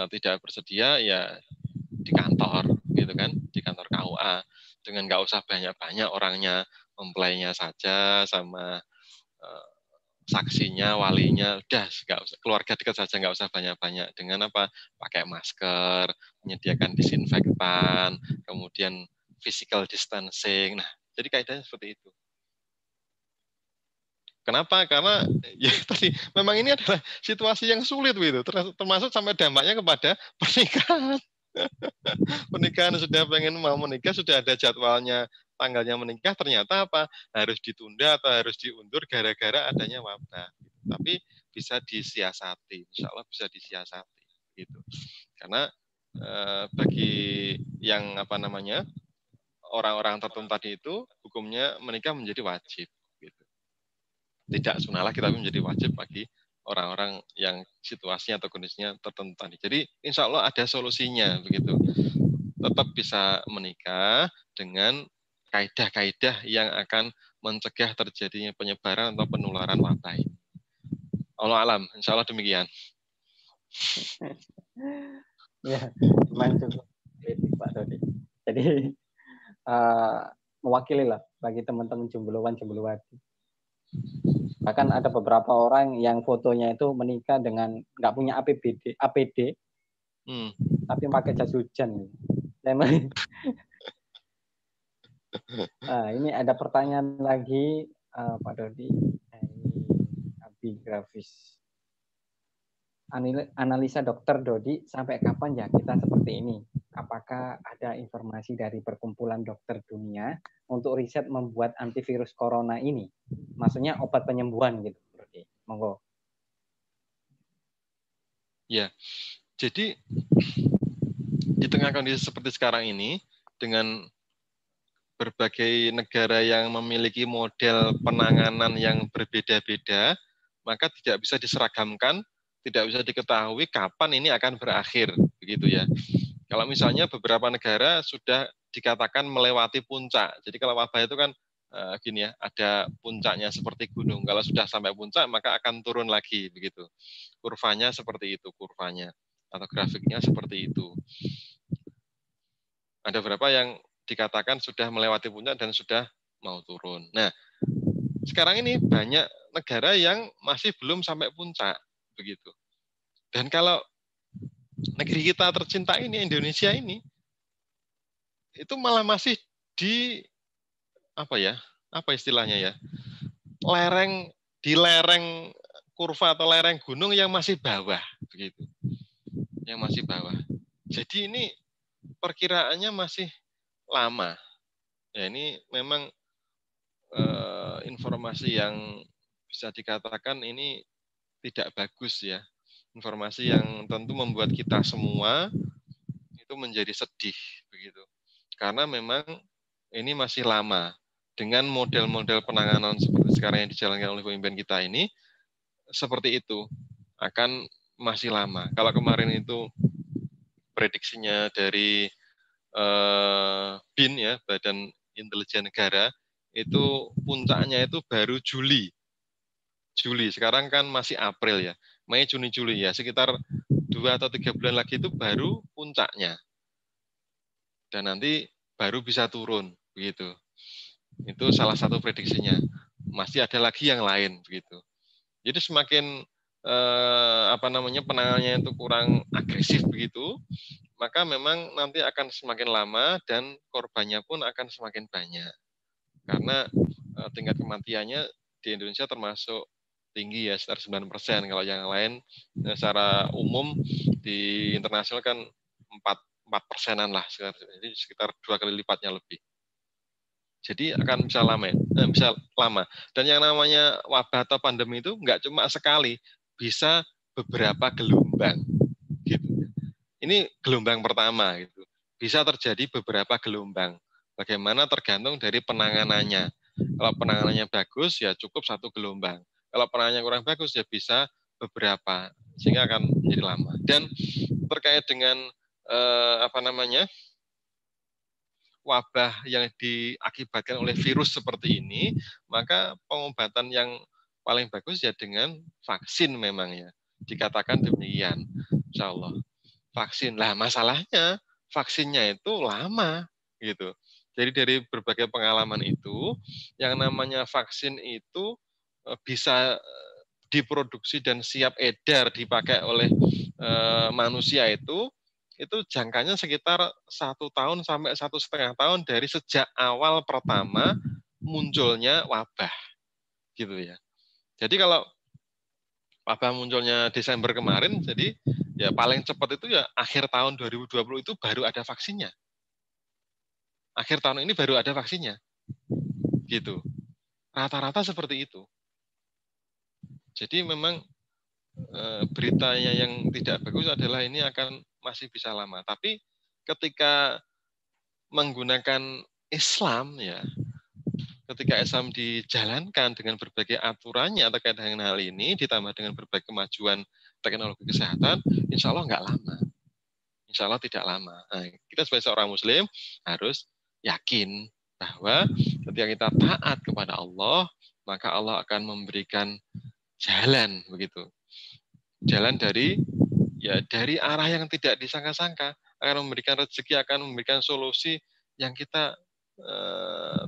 tidak bersedia ya di kantor gitu kan, di kantor KUA dengan nggak usah banyak-banyak orangnya, mempelainya saja sama saksinya, walinya, udah nggak usah, keluarga dekat saja, nggak usah banyak-banyak. Dengan apa? Pakai masker, menyediakan disinfektan, kemudian physical distancing. Nah, jadi kaidahnya seperti itu. Kenapa? Karena ya tadi memang ini adalah situasi yang sulit gitu, termasuk sampai dampaknya kepada pernikahan. Pernikahan sudah pengen mau menikah, sudah ada jadwalnya, tanggalnya menikah, ternyata apa? Harus ditunda atau harus diundur gara-gara adanya wabah. Tapi bisa disiasati, insya Allah bisa disiasati gitu. Karena bagi yang apa namanya orang-orang tertentu tadi itu hukumnya menikah menjadi wajib. Gitu. Tidak sunnah lagi tapi menjadi wajib bagi orang-orang yang situasinya atau kondisinya tertentu tadi. Jadi insya Allah ada solusinya begitu. Tetap bisa menikah dengan kaidah-kaidah yang akan mencegah terjadinya penyebaran atau penularan wabah ini. Allah alam, insya Allah demikian. Ya, cuman cukup kritik Pak Dodi. Jadi mewakili lah bagi teman-teman jombloan-jomblowati. Bahkan ada beberapa orang yang fotonya itu menikah dengan nggak punya APD, tapi pakai jas hujan. Ini ada pertanyaan lagi, Pak Dodi. Ini Abi Grafis. Analisa Dokter Dodi, sampai kapan ya kita seperti ini? Apakah ada informasi dari Perkumpulan Dokter Dunia untuk riset membuat antivirus corona ini? Maksudnya obat penyembuhan gitu, Dodi. Monggo. Ya, jadi di tengah kondisi seperti sekarang ini, dengan berbagai negara yang memiliki model penanganan yang berbeda-beda, maka tidak bisa diseragamkan, tidak bisa diketahui kapan ini akan berakhir, begitu ya. Kalau misalnya beberapa negara sudah dikatakan melewati puncak, jadi kalau wabah itu kan gini ya, ada puncaknya seperti gunung. Kalau sudah sampai puncak, maka akan turun lagi, begitu. Kurvanya seperti itu, kurvanya atau grafiknya seperti itu. Ada beberapa yang dikatakan sudah melewati puncak dan sudah mau turun. Nah, sekarang ini banyak negara yang masih belum sampai puncak, begitu. Dan kalau negeri kita tercinta ini, Indonesia ini, itu malah masih di apa istilahnya ya, di lereng kurva atau lereng gunung yang masih bawah, begitu, yang masih bawah. Jadi ini perkiraannya masih lama. Ya ini memang informasi yang bisa dikatakan ini tidak bagus ya. Informasi yang tentu membuat kita semua itu menjadi sedih begitu. Karena memang ini masih lama. Dengan model-model penanganan seperti sekarang yang dijalankan oleh pemimpin kita ini, seperti itu akan masih lama. Kalau kemarin itu prediksinya dari BIN ya, Badan Intelijen Negara, itu puncaknya itu baru Juli. Sekarang kan masih April ya. Mei, Juni, Juli ya. Sekitar 2 atau 3 bulan lagi itu baru puncaknya. Dan nanti baru bisa turun begitu. Itu salah satu prediksinya. Masih ada lagi yang lain begitu. Jadi semakin penanganannya itu kurang agresif begitu, maka memang nanti akan semakin lama dan korbannya pun akan semakin banyak. Karena tingkat kematiannya di Indonesia termasuk tinggi ya, sekitar 9%. Kalau yang lain secara umum di internasional kan 4%-an lah, jadi sekitar 2 kali lipatnya lebih. Jadi akan bisa lama. Dan yang namanya wabah atau pandemi itu nggak cuma sekali, bisa beberapa gelombang. Gitu. Ini gelombang pertama gitu. Bisa terjadi beberapa gelombang. Bagaimana tergantung dari penanganannya. Kalau penanganannya bagus ya cukup 1 gelombang. Kalau penanganannya kurang bagus ya bisa beberapa, sehingga akan menjadi lama. Dan terkait dengan wabah yang diakibatkan oleh virus seperti ini, maka pengobatan yang paling bagus ya dengan vaksin memang ya. Dikatakan demikian, insya Allah. Vaksin. Lah masalahnya vaksinnya itu lama gitu. Jadi dari berbagai pengalaman itu, yang namanya vaksin itu bisa diproduksi dan siap edar dipakai oleh manusia itu jangkanya sekitar 1 tahun sampai 1,5 tahun dari sejak awal pertama munculnya wabah gitu ya. Jadi kalau wabah munculnya Desember kemarin, jadi ya paling cepat itu ya akhir tahun 2020 itu baru ada vaksinnya. Akhir tahun ini baru ada vaksinnya. Gitu. Rata-rata seperti itu. Jadi memang beritanya yang tidak bagus adalah ini akan masih bisa lama. Tapi ketika menggunakan Islam ya, ketika Islam dijalankan dengan berbagai aturannya terkait dengan hal ini, ditambah dengan berbagai kemajuan teknologi kesehatan, insya Allah nggak lama. Insya Allah tidak lama. Nah, kita sebagai seorang Muslim harus yakin bahwa ketika kita taat kepada Allah, maka Allah akan memberikan jalan begitu. Jalan dari arah yang tidak disangka-sangka, akan memberikan rezeki, akan memberikan solusi yang kita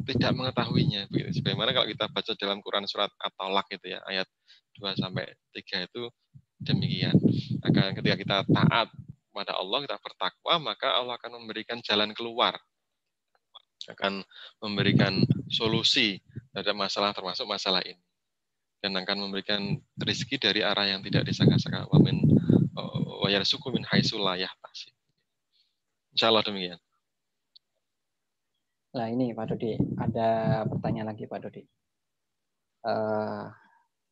tidak mengetahuinya. Begitu. Sebagaimana kalau kita baca dalam Quran surat At-Talaq itu ya, ayat 2-3 itu demikian. Akan ketika kita taat kepada Allah, kita bertakwa, maka Allah akan memberikan jalan keluar, akan memberikan solusi terhadap masalah termasuk masalah ini, dan akan memberikan rezeki dari arah yang tidak disangka-sangka. Wa yarzuqhu min haitsu la yahtasib. Insyaallah demikian. Nah ini Pak Dodi, ada pertanyaan lagi Pak Dodi.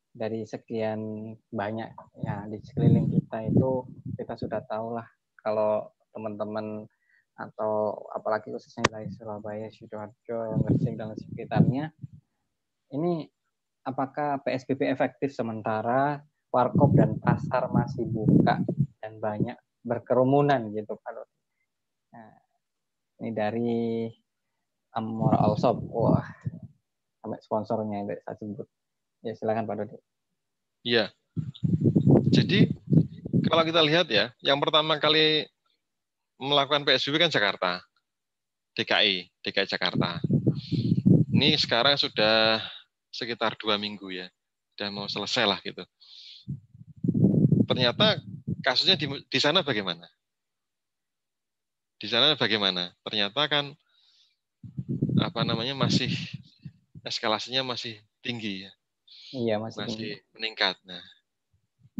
Dari sekian banyak ya di sekeliling kita itu, kita sudah tahu lah kalau teman-teman atau apalagi khususnya dari Surabaya, Sidoarjo, Gresik dan sekitarnya, ini apakah PSBB efektif sementara warkop dan pasar masih buka dan banyak berkerumunan gitu Pak Dodi. Nah, ini dari Amor Alsob, wah sampai sponsornya itu saya sebut. Ya silakan Pak Dodi. Iya. Jadi kalau kita lihat ya, yang pertama kali melakukan PSBB kan Jakarta, DKI Jakarta. Ini sekarang sudah sekitar 2 minggu ya, sudah mau selesai lah gitu. Ternyata kasusnya di sana bagaimana? Di sana bagaimana? Ternyata kan masih eskalasinya masih tinggi ya. Iya, masih tinggi. Meningkat. Nah,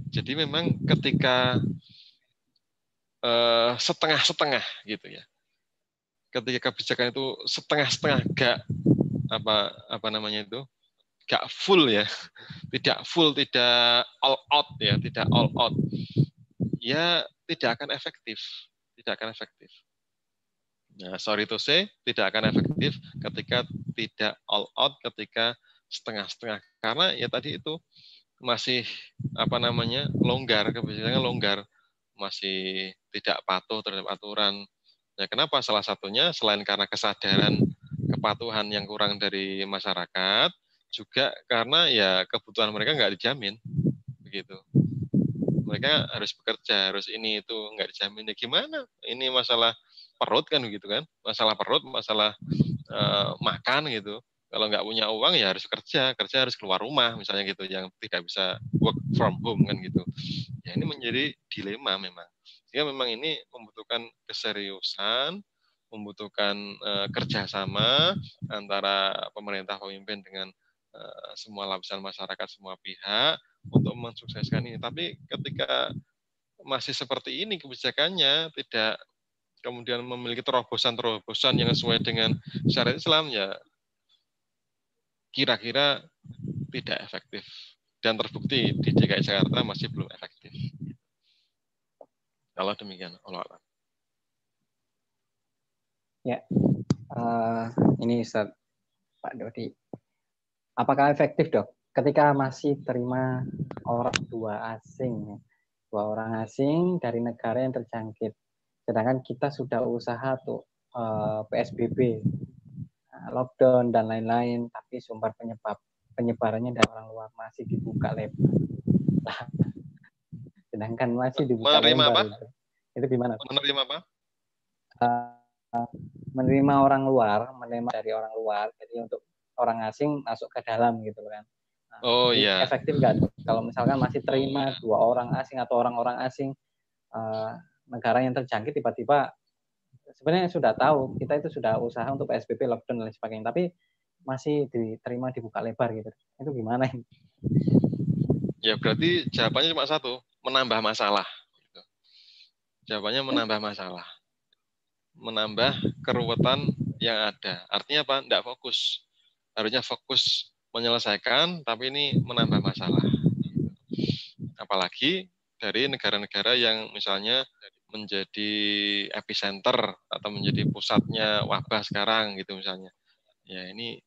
jadi memang ketika setengah-setengah gitu ya. Ketika kebijakan itu setengah-setengah, gak full ya, tidak full, tidak all out ya, tidak all out, ya tidak akan efektif. Nah, sorry to say, tidak akan efektif ketika tidak all out, ketika setengah-setengah, karena ya tadi itu masih longgar, kebijakannya longgar, masih tidak patuh terhadap aturan. Ya, kenapa? Salah satunya selain karena kesadaran kepatuhan yang kurang dari masyarakat, juga karena ya kebutuhan mereka nggak dijamin, begitu. Mereka harus bekerja, harus ini itu nggak dijamin. Ya gimana? Ini masalah perut kan, begitu kan? Masalah perut, masalah makan gitu. Kalau nggak punya uang ya harus kerja harus keluar rumah misalnya gitu, yang tidak bisa work from home kan gitu. Ya ini menjadi dilema memang. Sehingga memang ini membutuhkan keseriusan, membutuhkan kerjasama antara pemerintah, pemimpin dengan semua lapisan masyarakat, semua pihak untuk mensukseskan ini. Tapi ketika masih seperti ini kebijakannya, tidak kemudian memiliki terobosan-terobosan yang sesuai dengan syariat Islam, ya kira-kira tidak efektif. Dan terbukti di DKI Jakarta masih belum efektif. Kalau demikian, Allah. Ya, ini Ustaz Pak Dodi. Apakah efektif dok? Ketika masih terima dua orang asing dari negara yang terjangkit, sedangkan kita sudah usaha tuh PSBB, lockdown dan lain-lain, tapi sumber penyebarannya dari orang luar masih dibuka lebar. Sedangkan masih dibuka lebar itu gimana? Menerima apa? menerima orang luar, menerima dari orang luar, jadi untuk orang asing masuk ke dalam gitu kan. Nah, Oh jadi ya, efektif nggak tuh? Kalau misalkan masih terima dua orang asing atau orang-orang asing negara yang terjangkit tiba-tiba sebenarnya sudah tahu kita itu sudah usaha untuk PSBB, lockdown dan lain sebagainya, tapi masih diterima dibuka lebar gitu. Itu gimana? ya berarti jawabannya cuma satu, menambah masalah. Jawabannya menambah masalah, menambah keruwetan yang ada. Artinya apa? Tidak fokus. Harusnya fokus menyelesaikan, tapi ini menambah masalah. Apalagi dari negara-negara yang misalnya menjadi epicenter atau menjadi pusatnya wabah sekarang gitu misalnya. Ya ini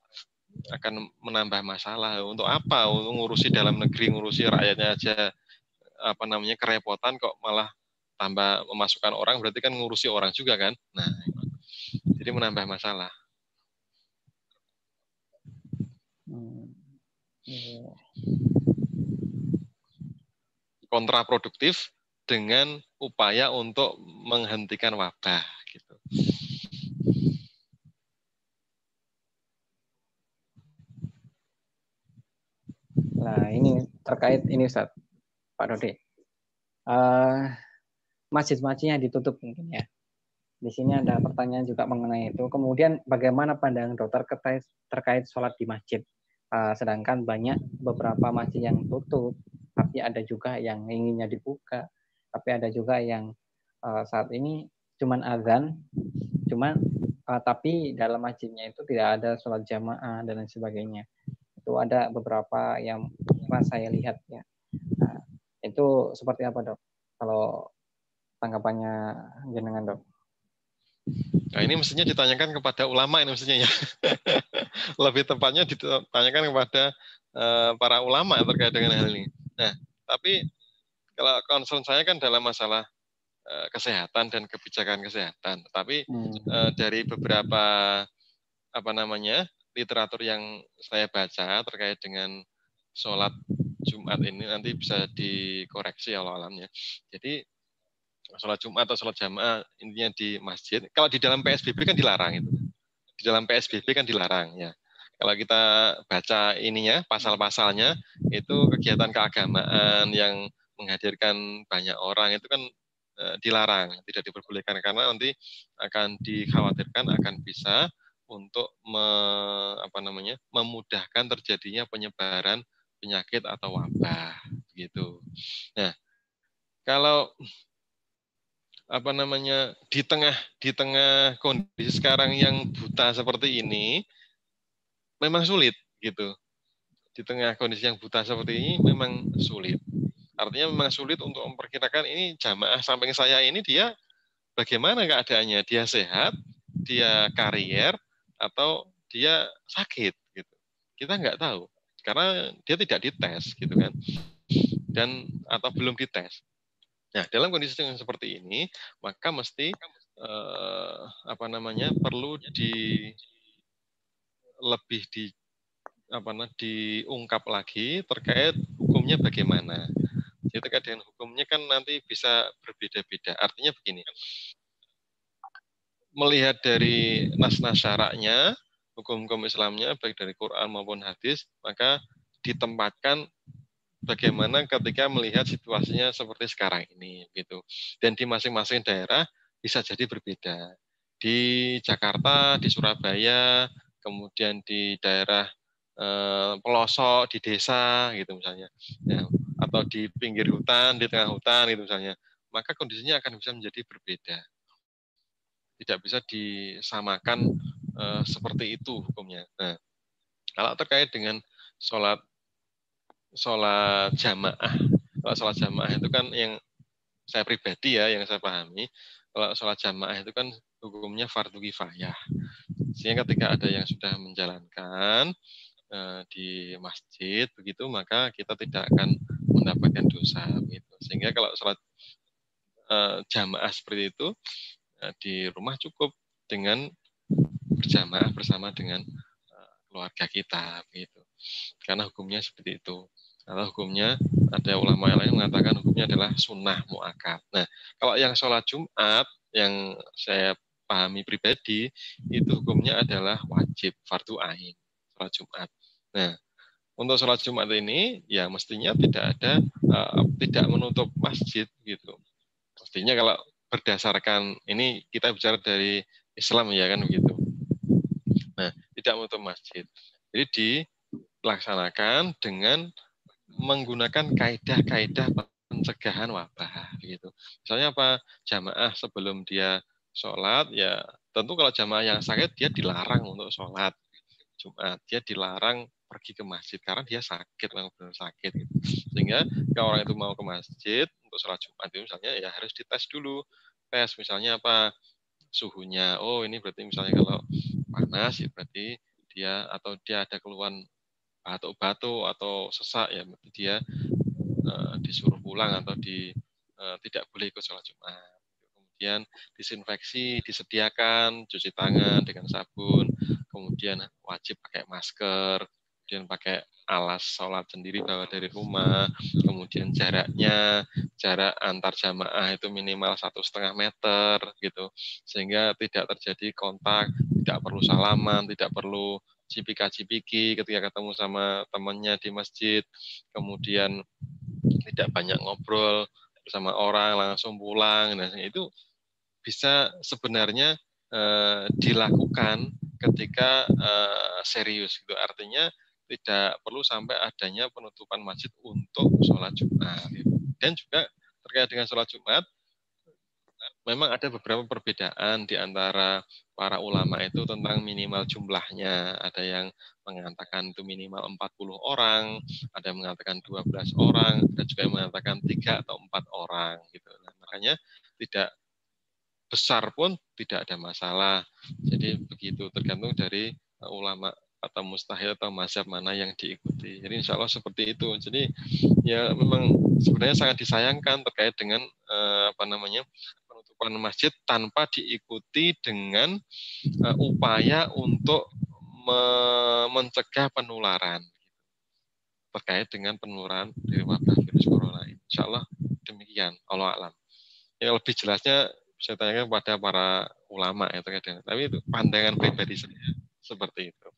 akan menambah masalah. Untuk apa? Untuk ngurusi dalam negeri, ngurusi rakyatnya aja apa namanya kerepotan kok malah tambah memasukkan orang, berarti kan ngurusi orang juga kan. Nah, jadi menambah masalah. Kontraproduktif dengan upaya untuk menghentikan wabah gitu. Nah, ini terkait ini Ustaz, Pak Dodi. Masjid-masjidnya ditutup mungkin ya. Di sini ada pertanyaan juga mengenai itu. Kemudian bagaimana pandangan dokter terkait sholat di masjid? Sedangkan banyak beberapa masjid yang tutup, tapi ada juga yang inginnya dibuka, tapi ada juga yang saat ini cuman azan, tapi dalam masjidnya itu tidak ada sholat jamaah dan lain sebagainya. Itu ada beberapa yang pernah saya lihat ya. Nah, itu seperti apa dok? Kalau tanggapannya jenengan dok? Nah, ini mestinya ditanyakan kepada ulama ini mestinya ya. Lebih tepatnya ditanyakan kepada para ulama terkait dengan hal ini. Nah, tapi kalau concern saya kan dalam masalah kesehatan dan kebijakan kesehatan. Tapi dari beberapa apa namanya literatur yang saya baca terkait dengan sholat Jumat ini nanti bisa dikoreksi Allah alamnya. Jadi sholat Jumat atau sholat jamaah intinya di masjid. Kalau di dalam PSBB kan dilarang itu. Di dalam PSBB kan dilarang ya. Kalau kita baca ininya pasal-pasalnya itu kegiatan keagamaan yang menghadirkan banyak orang itu kan dilarang, tidak diperbolehkan karena nanti akan dikhawatirkan akan bisa untuk memudahkan terjadinya penyebaran penyakit atau wabah gitu. Nah, kalau di tengah kondisi sekarang yang buta seperti ini memang sulit gitu. Di tengah kondisi yang buta seperti ini memang sulit. Artinya memang sulit untuk memperkirakan ini jamaah samping saya ini dia bagaimana keadaannya, dia sehat, dia karier atau dia sakit gitu. Kita nggak tahu karena dia tidak dites gitu kan. Dan atau belum dites. Nah, dalam kondisi yang seperti ini, maka mesti perlu lebih diungkap lagi terkait hukumnya bagaimana. Jadi terkait dengan hukumnya kan nanti bisa berbeda-beda. Artinya begini, melihat dari nas-nas syaraknya, hukum-hukum Islamnya, baik dari Quran maupun hadis, maka ditempatkan bagaimana ketika melihat situasinya seperti sekarang ini gitu. Dan di masing-masing daerah bisa jadi berbeda. Di Jakarta, di Surabaya, kemudian di daerah pelosok, di desa gitu misalnya. Ya, atau di pinggir hutan, di tengah hutan gitu misalnya. Maka kondisinya akan bisa menjadi berbeda. Tidak bisa disamakan seperti itu hukumnya. Nah, kalau terkait dengan sholat jamaah. Kalau sholat jamaah itu kan yang saya pribadi ya, yang saya pahami, kalau sholat jamaah itu kan hukumnya fardu kifayah. Sehingga ketika ada yang sudah menjalankan di masjid begitu, maka kita tidak akan mendapatkan dosa. Gitu. Sehingga kalau sholat jamaah seperti itu di rumah cukup dengan berjamaah bersama dengan keluarga kita, gitu. Karena hukumnya seperti itu. Atau hukumnya ada ulama yang lain mengatakan hukumnya adalah sunnah muakkad. Nah, kalau yang sholat Jumat yang saya pahami pribadi, itu hukumnya adalah wajib, fardu ain, sholat Jumat. Nah, untuk sholat Jumat ini ya mestinya tidak menutup masjid gitu. Mestinya kalau berdasarkan ini kita bicara dari Islam ya kan begitu. Nah, tidak menutup masjid. Jadi dilaksanakan dengan menggunakan kaidah-kaidah pencegahan wabah gitu. Misalnya apa? Jamaah sebelum dia sholat ya tentu kalau jamaah yang sakit dia dilarang untuk sholat Jumat, dia dilarang pergi ke masjid karena dia sakit, memang benar sakit gitu. Sehingga kalau orang itu mau ke masjid untuk sholat Jumat itu misalnya ya harus dites dulu. Tes misalnya apa? Suhunya. Oh, ini berarti misalnya kalau panas ya berarti dia ada keluhan batuk-batuk atau sesak ya berarti dia disuruh pulang atau tidak boleh ikut sholat Jumat. Kemudian disinfeksi, disediakan, cuci tangan dengan sabun, kemudian wajib pakai masker, kemudian pakai alas sholat sendiri bawa dari rumah, kemudian jarak antar jamaah itu minimal 1,5 meter gitu, sehingga tidak terjadi kontak, tidak perlu salaman, tidak perlu cipika-cipiki ketika ketemu sama temannya di masjid, kemudian tidak banyak ngobrol bersama orang, langsung pulang. Nah, itu bisa sebenarnya dilakukan ketika serius. Gitu. Artinya tidak perlu sampai adanya penutupan masjid untuk sholat Jumat. Gitu. Dan juga terkait dengan sholat Jumat, memang ada beberapa perbedaan di antara para ulama itu tentang minimal jumlahnya. Ada yang mengatakan itu minimal 40 orang, ada yang mengatakan 12 orang, ada juga yang mengatakan 3 atau 4 orang. Gitu. Nah, makanya tidak besar pun tidak ada masalah. Jadi begitu, tergantung dari ulama atau mustahil atau mazhab mana yang diikuti. Jadi insya Allah seperti itu. Jadi ya memang sebenarnya sangat disayangkan terkait dengan penutupan masjid tanpa diikuti dengan upaya untuk mencegah penularan terkait dengan penularan dari wabah virus corona. Insya Allah demikian. Allah alam. Yang lebih jelasnya saya tanyakan kepada para ulama ya terkait dengan. Tapi itu pandangan pribadi saya seperti itu.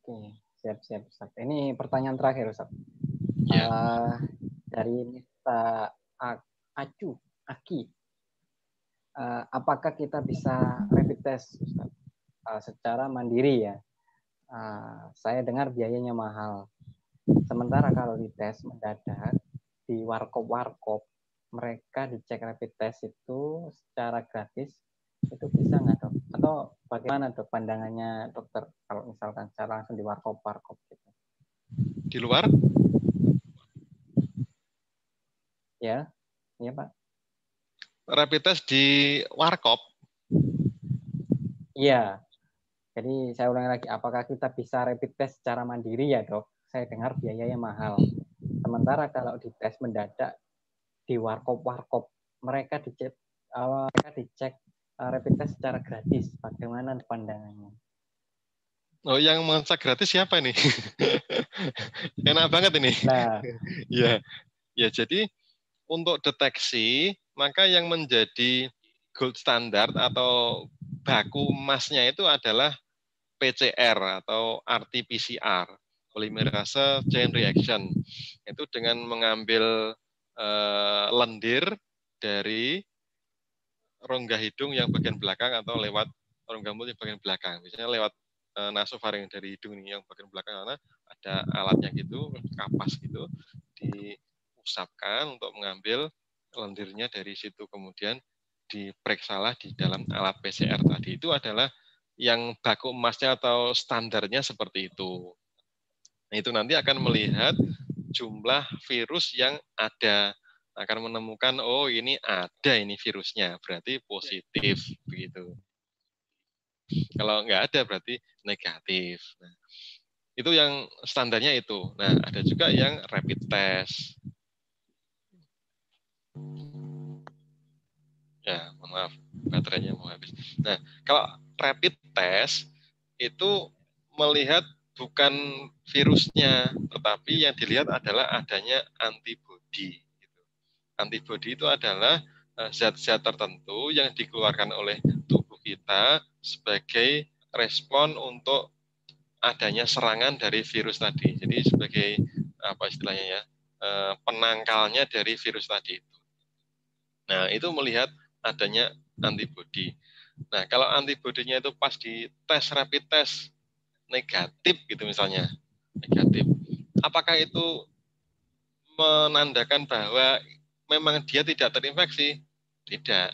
Oke, siap. Ini pertanyaan terakhir, Ustaz. Ya. Dari Nista Aki. Apakah kita bisa rapid test, Ustaz? Secara mandiri ya? Saya dengar biayanya mahal. Sementara kalau dites mendadak di warkop mereka dicek rapid test itu secara gratis, itu bisa nggak dok? Atau bagaimana dok pandangannya dokter kalau misalkan secara langsung di warkop gitu? Di luar? Ya, iya Pak. Rapid test di warkop? Iya. Jadi saya ulangi lagi, apakah kita bisa rapid test secara mandiri ya dok? Saya dengar biayanya mahal. Sementara kalau dites mendadak di warkop mereka dicek rapid test secara gratis. Bagaimana pandangannya? Oh, yang mengecek gratis siapa nih? Enak banget ini. Nah, ya jadi untuk deteksi maka yang menjadi gold standard atau baku emasnya itu adalah PCR atau RT-PCR, polymerase chain reaction. Itu dengan mengambil lendir dari rongga hidung yang bagian belakang atau lewat rongga mulut yang bagian belakang. Biasanya lewat nasofaring dari hidung ini yang bagian belakang karena ada alatnya gitu, kapas gitu, diusapkan untuk mengambil lendirnya dari situ, kemudian diperiksalah di dalam alat PCR tadi. Itu adalah yang baku emasnya atau standarnya seperti itu. Nah, itu nanti akan melihat jumlah virus yang ada, akan menemukan oh ini ada ini virusnya, berarti positif begitu. Kalau nggak ada berarti negatif. Nah, itu yang standarnya itu. Nah, ada juga yang rapid test. Ya, mohon maaf, baterainya mau habis. Nah, kalau rapid test itu melihat bukan virusnya, tetapi yang dilihat adalah adanya antibodi. Antibodi itu adalah zat-zat tertentu yang dikeluarkan oleh tubuh kita sebagai respon untuk adanya serangan dari virus tadi. Jadi sebagai apa istilahnya ya, penangkalnya dari virus tadi itu. Nah, itu melihat adanya antibodi. Nah, kalau antibodinya itu pas di tes rapid test negatif gitu misalnya, negatif. Apakah itu menandakan bahwa memang dia tidak terinfeksi? Tidak,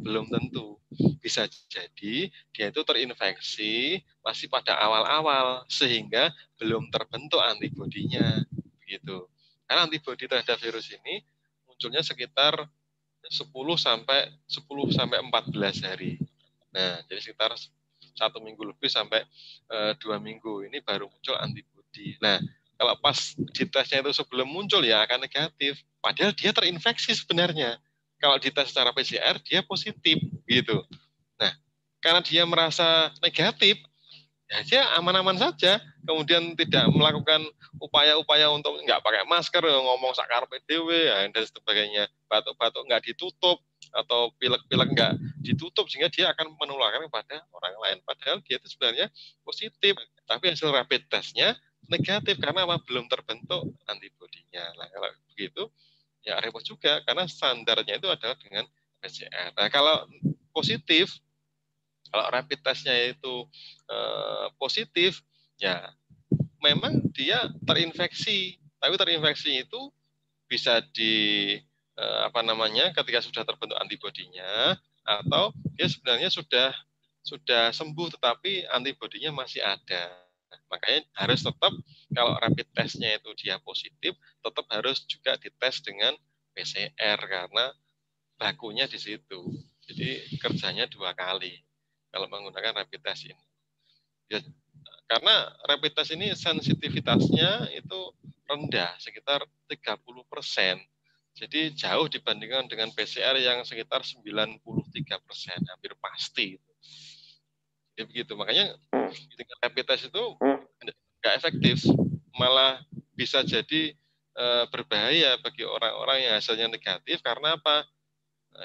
belum tentu. Bisa jadi dia itu terinfeksi masih pada awal-awal sehingga belum terbentuk antibodinya, begitu. Karena antibodi terhadap virus ini munculnya sekitar 10 sampai 14 hari. Nah, jadi sekitar 1 minggu lebih sampai 2 minggu ini baru muncul antibodi. Nah, kalau pas ditesnya itu sebelum muncul ya akan negatif. Padahal dia terinfeksi sebenarnya. Kalau dites secara PCR dia positif gitu. Nah, karena dia merasa negatif, ya dia aman-aman saja. Kemudian tidak melakukan upaya-upaya untuk nggak pakai masker, ngomong sakarpe dewe, ya, dan sebagainya. Batuk-batuk nggak ditutup, atau pilek-pilek nggak ditutup, sehingga dia akan menularkan kepada orang lain. Padahal dia itu sebenarnya positif. Tapi hasil rapid testnya negatif, karena apa? Belum terbentuk antibodinya. Nah, kalau begitu, ya repot juga, karena standarnya itu adalah dengan PCR. Nah, kalau positif, kalau rapid testnya itu positif, ya memang dia terinfeksi. Tapi terinfeksi itu bisa di apa namanya, ketika sudah terbentuk antibodinya, atau dia sebenarnya sudah sembuh tetapi antibodinya masih ada. Makanya harus tetap, kalau rapid testnya itu dia positif, tetap harus juga dites dengan PCR karena bakunya di situ. Jadi kerjanya 2 kali kalau menggunakan rapid test ini. Ya, karena rapid test ini sensitivitasnya itu rendah, sekitar 30%. Jadi jauh dibandingkan dengan PCR yang sekitar 93%, hampir pasti. Jadi begitu. Makanya dengan rapid test itu nggak efektif, malah bisa jadi berbahaya bagi orang-orang yang hasilnya negatif. Karena apa?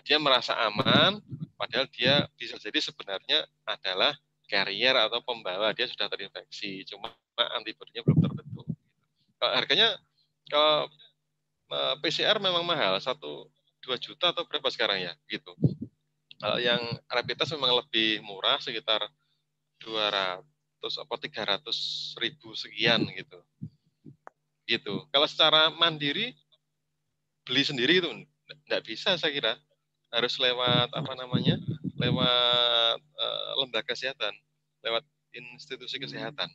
Dia merasa aman, padahal dia bisa jadi sebenarnya adalah carrier atau pembawa, dia sudah terinfeksi, cuma antibodinya belum terbentuk. Harganya kalau PCR memang mahal, 1-2 juta atau berapa sekarang ya, gitu. Kalau yang rapid test memang lebih murah, sekitar 200 apa 300.000 sekian gitu. Gitu. Kalau secara mandiri beli sendiri itu nggak bisa, saya kira. Harus lewat apa namanya, lewat lembaga kesehatan, lewat institusi kesehatan.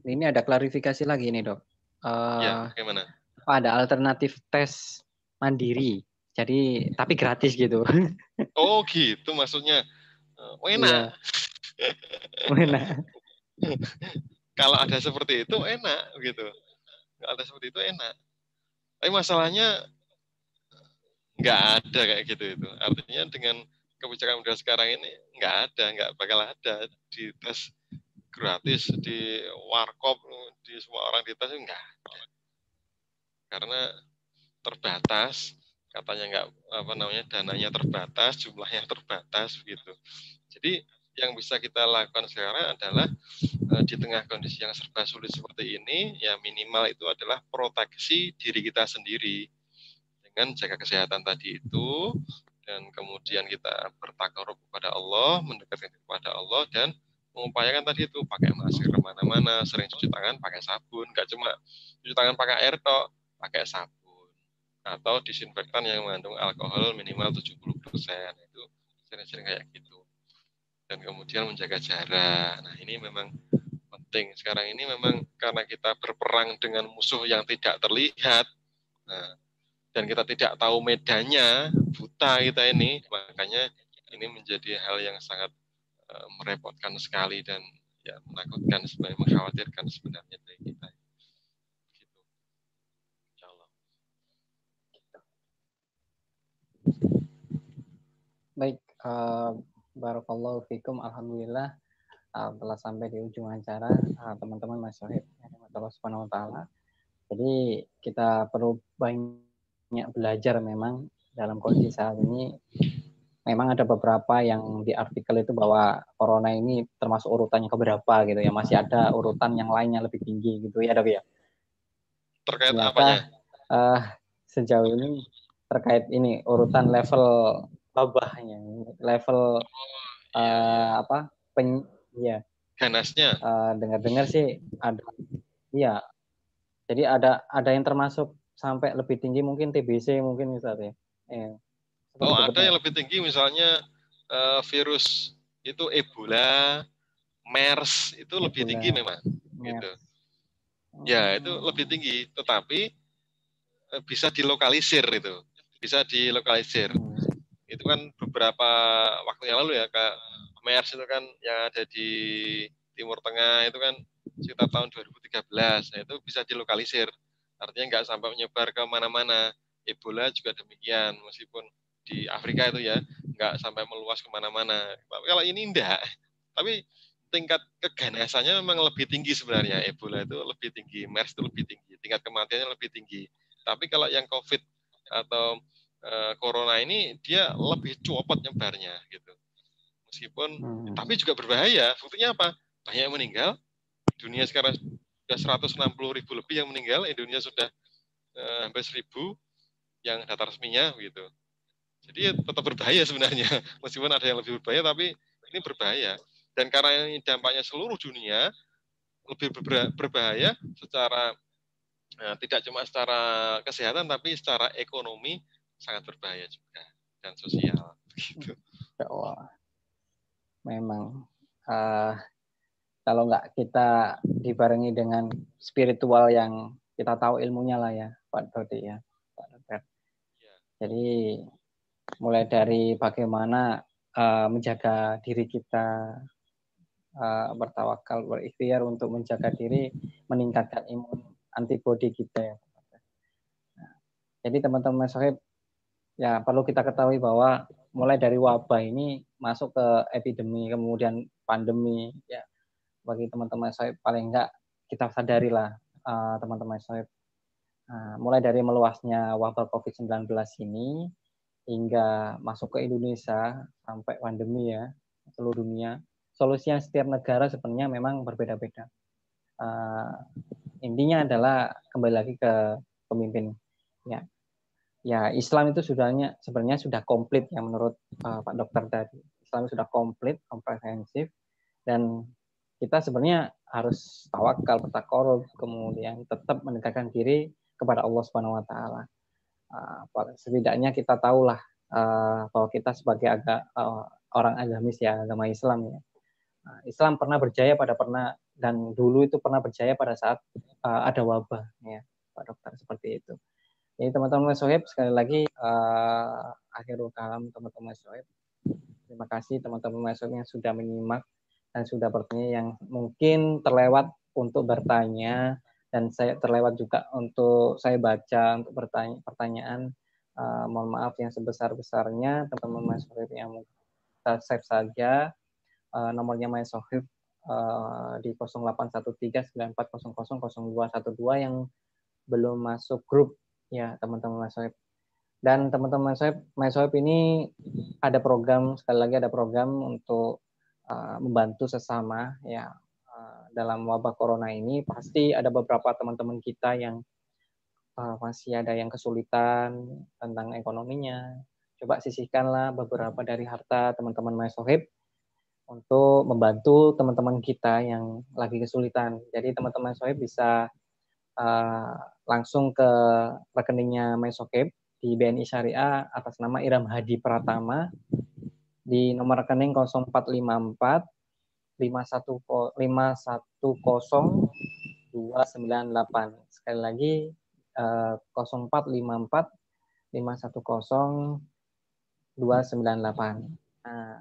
Ini ada klarifikasi lagi nih, Dok. Ya, bagaimana? Ada alternatif tes mandiri, jadi tapi gratis gitu. Oh gitu maksudnya. Enak. Iya, mana? Kalau ada seperti itu enak gitu. Kalau ada seperti itu enak. Tapi masalahnya nggak ada kayak gitu itu. Artinya dengan kebijakan model sekarang ini nggak bakal ada di tes gratis di warkop, di semua orang dites, nggak ada. Karena terbatas, katanya nggak apa namanya, dananya terbatas, jumlahnya terbatas begitu. Jadi yang bisa kita lakukan sekarang adalah di tengah kondisi yang serba sulit seperti ini, ya minimal itu adalah proteksi diri kita sendiri dengan jaga kesehatan tadi itu, dan kemudian kita bertakarub kepada Allah, mendekatkan kepada Allah, dan mengupayakan tadi itu pakai masker kemana-mana, sering cuci tangan pakai sabun, nggak cuma cuci tangan pakai air tok, pakai sabun atau disinfektan yang mengandung alkohol minimal 70%, itu sering-sering kayak gitu. Dan kemudian menjaga jarak. Nah, ini memang penting. Sekarang ini memang karena kita berperang dengan musuh yang tidak terlihat, nah, dan kita tidak tahu medannya, buta kita ini, makanya ini menjadi hal yang sangat merepotkan sekali dan ya menakutkan, sebenarnya mengkhawatirkan sebenarnya dari kita. Gitu. Insyaallah. Baik, barakallahu fikum. Alhamdulillah telah sampai di ujung acara, teman-teman Mas Sohib, Allah Subhanahu wa taala. Jadi kita perlu banyak banyak belajar memang dalam kondisi saat ini. Memang ada beberapa yang di artikel itu bahwa corona ini termasuk urutannya keberapa gitu ya. Masih ada urutan yang lainnya lebih tinggi gitu ya, Davi ya. Terkait apanya? Ternyata sejauh ini terkait ini urutan level wabahnya, level Iya, iya. apa ya Ganasnya. dengar-dengar sih ada iya. Jadi ada yang termasuk sampai lebih tinggi mungkin TBC mungkin misalnya. Sebut Oh, ada sebutnya yang lebih tinggi misalnya virus itu Ebola, MERS itu lebih tinggi Ebola, memang gitu. MERS. Ya, itu Hmm. lebih tinggi, tetapi bisa dilokalisir itu. Bisa dilokalisir. Hmm. Itu kan beberapa waktu yang lalu ya, Kak. MERS itu kan yang ada di Timur Tengah itu kan sekitar tahun 2013. Nah, itu bisa dilokalisir. Artinya nggak sampai menyebar ke mana-mana. Ebola juga demikian, meskipun di Afrika itu ya nggak sampai meluas kemana-mana. Tapi kalau ini enggak. Tapi tingkat keganasannya memang lebih tinggi sebenarnya. Ebola itu lebih tinggi, MERS itu lebih tinggi, tingkat kematiannya lebih tinggi. Tapi kalau yang COVID atau corona ini dia lebih cepat nyebarnya gitu. Meskipun tapi Hmm. juga berbahaya. Buktinya apa? Banyak yang meninggal. Dunia sekarang sudah 160.000 lebih yang meninggal. Indonesia sudah hampir 1.000 yang data resminya gitu. Jadi tetap berbahaya sebenarnya. Meskipun ada yang lebih berbahaya, tapi ini berbahaya. Dan karena ini dampaknya seluruh dunia, lebih berbahaya secara tidak cuma secara kesehatan, tapi secara ekonomi sangat berbahaya juga dan sosial. Gitu. Ya Allah, memang uh, kalau nggak kita dibarengi dengan spiritual yang kita tahu ilmunya lah ya, Pak Dodi ya, Pak Dokter. Jadi mulai dari bagaimana menjaga diri kita, bertawakal, berikhtiar untuk menjaga diri, meningkatkan imun antibodi kita ya. Jadi teman-teman Sohib, ya perlu kita ketahui bahwa mulai dari wabah ini masuk ke epidemi, kemudian pandemi, ya bagi teman-teman Sohib paling enggak kita sadarilah teman-teman Sohib. Mulai dari meluasnya wabah COVID-19 ini hingga masuk ke Indonesia sampai pandemi ya seluruh dunia. Solusi yang setiap negara sebenarnya memang berbeda-beda. Uh, Intinya adalah kembali lagi ke pemimpin. Ya, Islam itu sebenarnya sudah komplit ya menurut Pak Dokter tadi. Islam sudah komplit, komprehensif, dan kita sebenarnya harus tawakal, bertakarub, kemudian tetap mendekatkan diri kepada Allah Subhanahu Wa Taala. Setidaknya kita tahulah bahwa kita sebagai orang agamis ya, agama Islam ya. Islam pernah berjaya dan dulu itu pernah berjaya pada saat ada wabah ya, Pak Dokter seperti itu. Jadi teman-teman Sohib sekali lagi akhirul kalam teman-teman Sohib. Terima kasih teman-teman Sohib yang sudah menyimak dan sudah bertanya, yang mungkin terlewat untuk bertanya dan saya terlewat juga untuk saya baca untuk pertanyaan. Mohon maaf yang sebesar-besarnya teman-teman Sohib yang kita save saja nomornya My Sohib di 081394000212 yang belum masuk grup ya teman-teman My Sohib. Dan teman-teman My Sohib ini ada program, sekali lagi ada program untuk membantu sesama ya dalam wabah corona ini. Pasti ada beberapa teman-teman kita yang masih ada yang kesulitan tentang ekonominya. Coba sisihkanlah beberapa dari harta teman-teman My Sohib untuk membantu teman-teman kita yang lagi kesulitan. Jadi teman-teman Sohib bisa langsung ke rekeningnya My Sohib di BNI Syariah atas nama Iram Hadi Pratama di nomor rekening 0454 510 298. Sekali lagi 0454 510 298. Nah,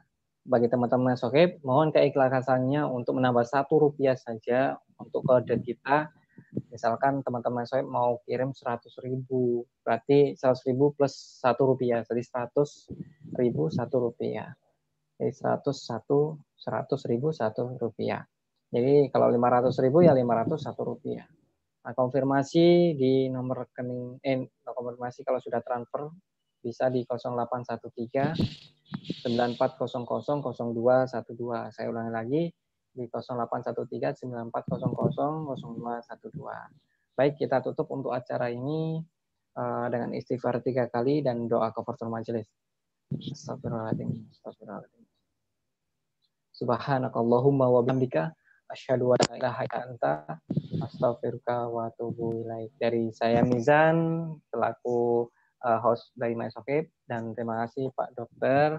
bagi teman-teman Sohib, mohon keikhlasannya untuk menambah Rp1 saja untuk kode kita. Misalkan teman-teman Sohib mau kirim 100.000, berarti 100.000 plus Rp1, jadi 100.000 Rp1. Jadi 100.000 Rp1. Jadi kalau 500.000 ya 500 Rp1. Konfirmasi di nomor rekening, konfirmasi kalau sudah transfer bisa di 0813 94000212. Saya ulangi lagi di 0813 94000212. Baik, kita tutup untuk acara ini dengan istighfar 3 kali dan doa kafaratul majelis. Astagfirullahaladzim. Astagfirullahaladzim. Subhanakallahumma wa bihamdika asyhadu an la ilaha illa anta astaghfiruka wa atubu ilaik. Dari saya Mizan selaku host dari MySokip, dan terima kasih Pak Dokter,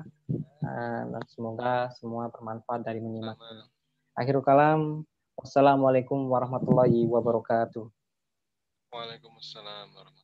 dan semoga semua bermanfaat dari menyimak ini. Akhirul kalam, wassalamualaikum warahmatullahi wabarakatuh. Waalaikumsalam warahmatullahi wabarakatuh.